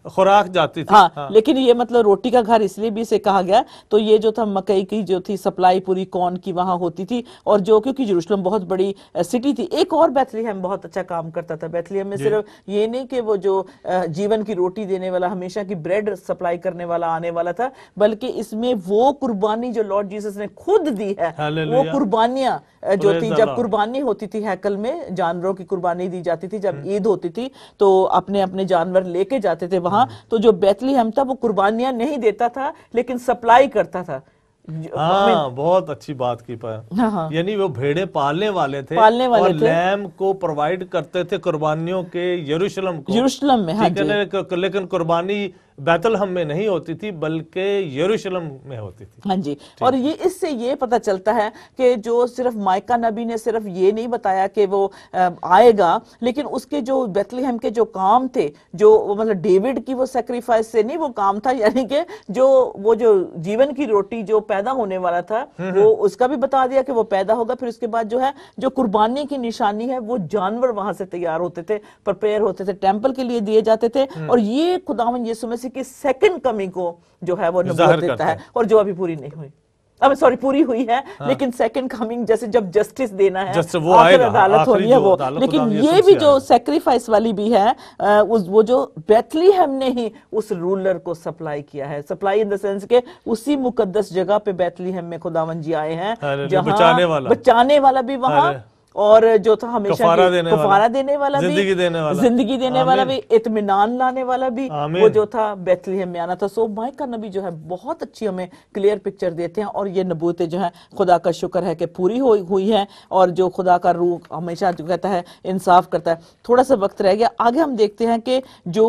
خوراک جاتی تھی۔ ہاں، لیکن یہ مطلب روٹی کا گھر اس لیے بھی اسے کہا گیا، تو یہ جو تھا مکئی کی جو تھی سپلائی پوری کون کی وہاں ہوتی تھی، اور جو کیونکہ یروشلم بہت بڑی سٹی تھی۔ ایک اور بیت لحم بہت اچھا کام کرتا تھا، بیت لحم میں صرف یہ نہیں کہ وہ جو جیون کی روٹی دینے والا، ہمیشہ کی بریڈ سپلائی کرنے والا آنے والا تھا، بلکہ اس میں وہ قربانی جو لارڈ جیسس نے خود دی ہے، وہ قربانیاں جو تھی، جب قربانی ہوتی تھی ہیکل میں جانوروں کی قربانی دی جاتی تھی، جب عید ہوتی تھی تو اپنے اپنے جانور لے کے جاتے تھے وہاں، تو جو بیت لحم تھا وہ قربانیاں نہیں دیتا تھا لیکن سپلائی کرتا تھا۔ ہاں، بہت اچھی بات کی پایا، یعنی وہ بھیڑیں پالنے والے تھے اور لیمب کو پرووائیڈ کرتے تھے قربانیوں کے یروشلم کو، یروشلم میں، ہاں جی، لیکن قربانی بیت لحم میں نہیں ہوتی تھی بلکہ یروشلم میں ہوتی تھی۔ ہاں جی، اور یہ اس سے یہ پتہ چلتا ہے کہ جو صرف مائکا نبی نے صرف یہ نہیں بتایا کہ وہ آئے گا، لیکن اس کے جو بیت لحم کے جو کام تھے، جو مطلب ڈیوڈ کی وہ سیکریفائس سے نہیں وہ کام تھا، یعنی کہ وہ جو جیون کی روٹی جو پیدا ہونے والا تھا وہ اس کا بھی بتا دیا کہ وہ پیدا ہوگا۔ پھر اس کے بعد جو ہے جو قربانی کی نشانی ہے وہ جانور وہاں سے تیار ہوتے تھے، پرپیئر ہوتے تھے، ٹیمپل کے لیے دیے جاتے تھے، اور یہ خداوند یسوع مسیح کی سیکنڈ کمنگ کو جو ہے وہ نبوت دیتا ہے، اور جو ابھی پوری نہیں ہوئی، پوری ہوئی ہے، لیکن سیکنڈ کمنگ جیسے جب جسٹس دینا ہے، آخر عدالت ہونی ہے وہ، لیکن یہ بھی جو سیکریفائس والی بھی ہے، وہ جو بیت لحم نے ہی اس رولر کو سپلائی کیا ہے، سپلائی ان دا سینس کہ اسی مقدس جگہ پہ بیت لحم میں خداوند جی آئے ہیں جہاں بچانے والا بھی وہاں، اور جو تھا ہمیشہ کفارہ دینے والا بھی، زندگی دینے والا بھی، اطمینان لانے والا بھی، وہ جو تھا بیت لحم میں آنا تھا۔ سو مائکا نبی جو ہے بہت اچھی ہمیں کلیئر پکچر دیتے ہیں، اور یہ نبوتیں جو ہیں خدا کا شکر ہے کہ پوری ہوئی ہیں، اور جو خدا کا روح ہمیشہ جو کہتا ہے انصاف کرتا ہے۔ تھوڑا سا وقت رہ گیا، آگے ہم دیکھتے ہیں کہ جو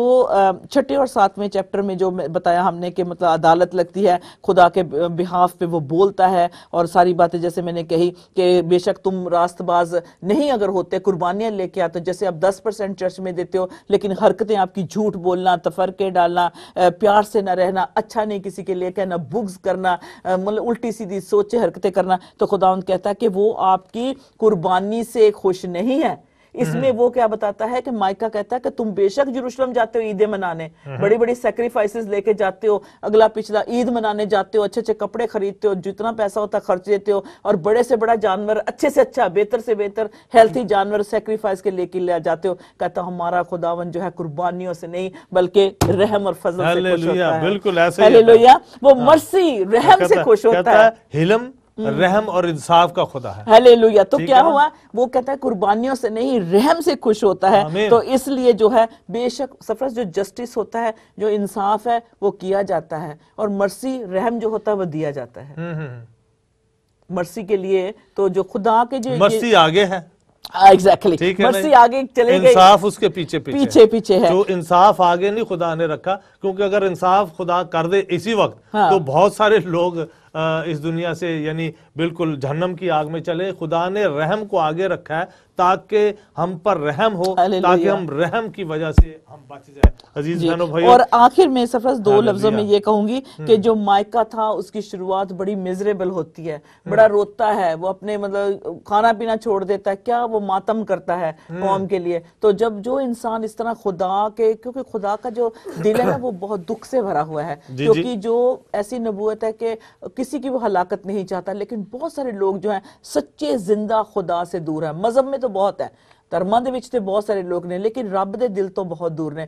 6 اور 7ویں چیپٹر میں جو بتایا ہم نے کہ مطلب عدالت لگتی ہے، خدا کے بہاف پہ وہ بولتا ہے، اور ساری باتیں جیسے میں نے کہی کہ بے شک تم راست باز نہیں اگر ہوتے، قربانیاں لے کے آتے، جیسے آپ 10% چرچ میں دیتے ہو، لیکن حرکتیں آپ کی جھوٹ بولنا، تفرقے ڈالنا، پیار سے نہ رہنا، اچھا نہیں کسی کے لیے کہنا، بغض کرنا، مطلب الٹی سیدھی سوچے حرکتیں کرنا، تو خداوند کہتا ہے کہ وہ آپ کی قربانی سے خوش نہیں ہے۔ اس میں وہ کیا بتاتا ہے کہ مائکا کہتا ہے کہ تم بے شک یروشلم جاتے ہو عیدیں منانے، بڑی بڑی سیکریفائسز لے کے جاتے ہو، اگلا پچھلا عید منانے جاتے ہو، اچھے اچھے کپڑے خریدتے ہو، جتنا پیسہ ہوتا ہے خرچ دیتے ہو، اور بڑے سے بڑا جانور، اچھے سے اچھا، بہتر سے بہتر ہیلتھی جانور سیکریفائس کے لے کے لے جاتے ہو۔ کہتا ہمارا خداوند جو ہے قربانیوں سے نہیں بلکہ رحم اور فضل سے خوش ہوتا ہے۔ بالکل ایسے ہی، ہیلیلویا، وہ مرسی رحم سے خوش ہوتا ہے، حلم، رحم اور انصاف کا خدا ہے۔ ہیلیلویا، تو کیا ہوا؟ وہ کہتا ہے قربانیوں سے نہیں رحم سے خوش ہوتا ہے، تو اس لیے جو ہے بے شک سفرس جو جسٹس ہوتا ہے، جو انصاف ہے وہ کیا جاتا ہے، اور مرسی رحم جو ہوتا ہے وہ دیا جاتا ہے۔ مرسی کے لیے تو جو خدا کے جو مرسی آگے ہے، ایگزیکٹلی ٹھیک ہے نا؟ مرسی آگے چلے گئی، انصاف اس کے پیچھے پیچھے پیچھے ہے. جو انصاف آگے نہیں خدا نے رکھا، کیونکہ اگر انصاف خدا کر دے اسی وقت ہاں. تو بہت سارے لوگ اس دنیا سے یعنی بالکل جہنم کی آگ میں چلے. خدا نے رحم کو آگے رکھا ہے تاکہ ہم پر رحم ہو، تاکہ ہم رحم کی وجہ سے ہم بچ جائیں. عزیز بہنوں بھائیو، اور آخر میں سرفراز 2 لفظوں میں یہ کہوں گی کہ جو مائکا تھا اس کی شروعات بڑی میزریبل ہوتی ہے، بڑا روتا ہے، وہ اپنے مطلب کھانا پینا چھوڑ دیتا ہے، کیا وہ ماتم کرتا ہے قوم کے لیے. تو جب جو انسان اس طرح خدا کے، کیونکہ خدا کا جو دل ہے نا وہ بہت دکھ سے بھرا ہوا ہے، کیونکہ جو ایسی نبوت ہے کہ کسی کی وہ ہلاکت نہیں چاہتا، لیکن بہت سارے لوگ جو ہیں سچے زندہ خدا سے دور ہیں. مذہب میں تو بہت ہے، ਧਰਮਾਂ ਦੇ ਵਿੱਚ ਤੇ ਬਹੁਤ ਸਾਰੇ ਲੋਕ ਨੇ, ਲੇਕਿਨ ਰੱਬ ਦੇ ਦਿਲ ਤੋਂ ਬਹੁਤ ਦੂਰ ਨੇ,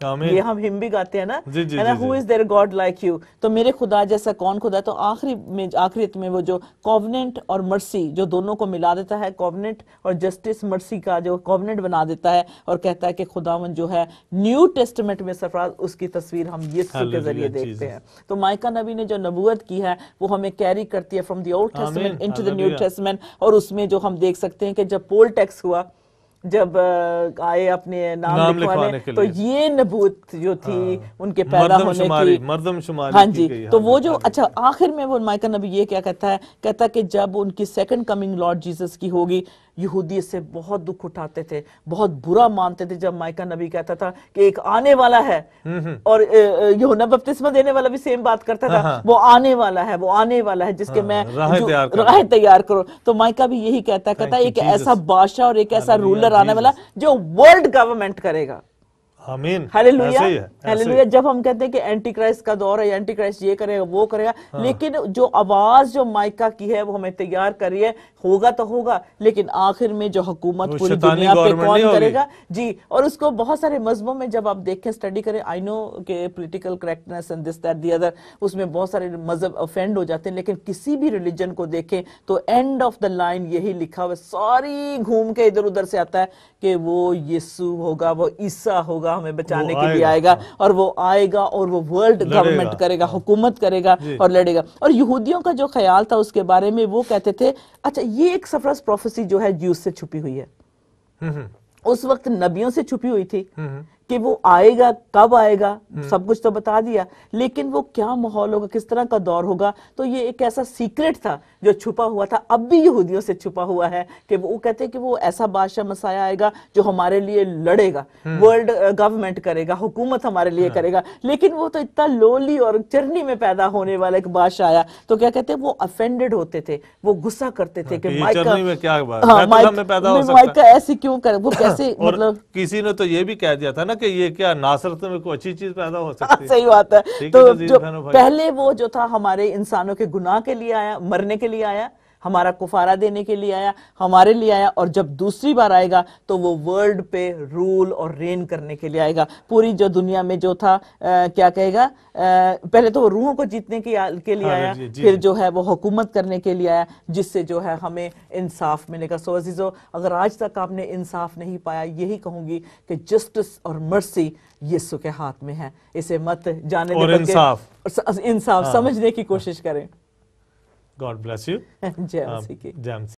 یہ ہم ہم بھی گاتے ہیں نا، who is their God like you، تو میرے خدا جیسا کون خدا ہے. تو آخریت میں وہ جو کووننٹ اور مرسی جو دونوں کو ملا دیتا ہے، کووننٹ اور جسٹس مرسی کا جو کووننٹ بنا دیتا ہے، اور کہتا ہے کہ خداوند جو ہے نیو ٹیسٹمنٹ میں سرفراز اس کی تصویر ہم یسوع کے ذریعے دیکھتے ہیں. تو مائکا نبی نے جو نبوت کی ہے وہ ہمیں کیری کرتی ہے from the old testament into the new testament. اور اس میں جو ہم دیکھ سکتے ہیں کہ جب پول ٹیکس ہوا، جب آئے اپنے نام لکھوانے، تو یہ نبوت جو تھی ان کے پیدا ہونے کی، مردم شماری، ہاں جی. تو وہ جو اچھا آخر میں وہ مائکا نبی یہ کیا کہتا ہے، کہتا ہے کہ جب ان کی سیکنڈ کمنگ لارڈ جیسس کی ہوگی، یہودی اس سے بہت دکھ اٹھاتے تھے، بہت برا مانتے تھے جب مائکا نبی کہتا تھا کہ ایک آنے والا ہے. اور یوحنا بپتسمہ دینے والا بھی سیم بات کرتا تھا، وہ آنے والا ہے، وہ آنے والا ہے جس کے میں راہ تیار کرو. تو مائکا بھی یہی کہتا ہے ایک ایسا بادشاہ اور ایک ایسا رولر آنے والا جو ورلڈ گورنمنٹ کرے گا. آمین، ہیلیلویا ہیلیلویا. جب ہم کہتے ہیں کہ اینٹی کرائسٹ کا دور ہے، اینٹی کرائسٹ یہ کرے گا وہ کرے گا، لیکن جو آواز جو مائکا کی ہے وہ ہمیں تیار کری ہے، ہوگا تو ہوگا، لیکن آخر میں جو حکومت پوری دنیا پہ کون کرے گا جی. اور اس کو بہت سارے مذہبوں میں جب آپ دیکھیں، اسٹڈی کریں، آئی نو کہ political correctness and this that the other, اس میں بہت سارے مذہب افینڈ ہو جاتے ہیں، لیکن کسی بھی ریلیجن کو دیکھیں تو اینڈ آف دا لائن یہی لکھا ہوا، ساری گھوم کے ادھر ادھر سے آتا ہے کہ وہ یسوع ہوگا، وہ عیسیٰ ہوگا، ہمیں بچانے کے لیے آئے گا، اور وہ آئے گا اور وہ ورلڈ گورنمنٹ کرے گا، حکومت کرے گا اور لڑے گا. اور یہودیوں کا جو خیال تھا اس کے بارے میں، وہ کہتے تھے اچھا یہ ایک سفرس پروفیسی جو ہے جیوز سے چھپی ہوئی ہے، اس وقت نبیوں سے چھپی ہوئی تھی کہ وہ آئے گا، کب آئے گا سب کچھ تو بتا دیا، لیکن وہ کیا ماحول ہوگا، کس طرح کا دور ہوگا، تو یہ ایک ایسا سیکرٹ تھا جو چھپا ہوا تھا. اب بھی یہودیوں سے چھپا ہوا ہے کہ وہ کہتے ہیں کہ وہ ایسا بادشاہ مسیح آئے گا جو ہمارے لیے لڑے گا، ورلڈ گورنمنٹ کرے گا، حکومت ہمارے لیے کرے گا. لیکن وہ تو اتنا لولی اور چرنی میں پیدا ہونے والا ایک بادشاہ آیا، تو کیا کہتے ہیں وہ افینڈڈ ہوتے تھے، وہ غصہ کرتے تھے کہ مائکا ایسی کیوں کرے، وہ کیسے، مطلب کسی نے تو یہ بھی کہہ دیا تھا نا کہ یہ کیا ناصرت میں کوئی اچھی چیز پیدا ہو سکتی ہے. صحیح بات ہے. تو جو پہلے وہ جو تھا ہمارے انسانوں کے گناہ کے لیے آیا، مرنے کے لیے آیا، ہمارا کفارہ دینے کے لیے آیا، ہمارے لیے آیا، اور جب دوسری بار آئے گا تو وہ ورلڈ پہ رول اور رین کرنے کے لیے آئے گا. پوری جو دنیا میں جو تھا کیا کہے گا، پہلے تو وہ روحوں کو جیتنے کے لیے آیا، پھر جو ہے وہ حکومت کرنے کے لیے آیا، جس سے جو ہے ہمیں انصاف ملے گا. سو عزیزو، اگر آج تک آپ نے انصاف نہیں پایا، یہی کہوں گی کہ جسٹس اور مرسی یسوع کے ہاتھ میں ہے، اسے مت جانے دیں، بلکہ انصاف سمجھنے کی کوشش کریں. God bless you. جے مسیح کی.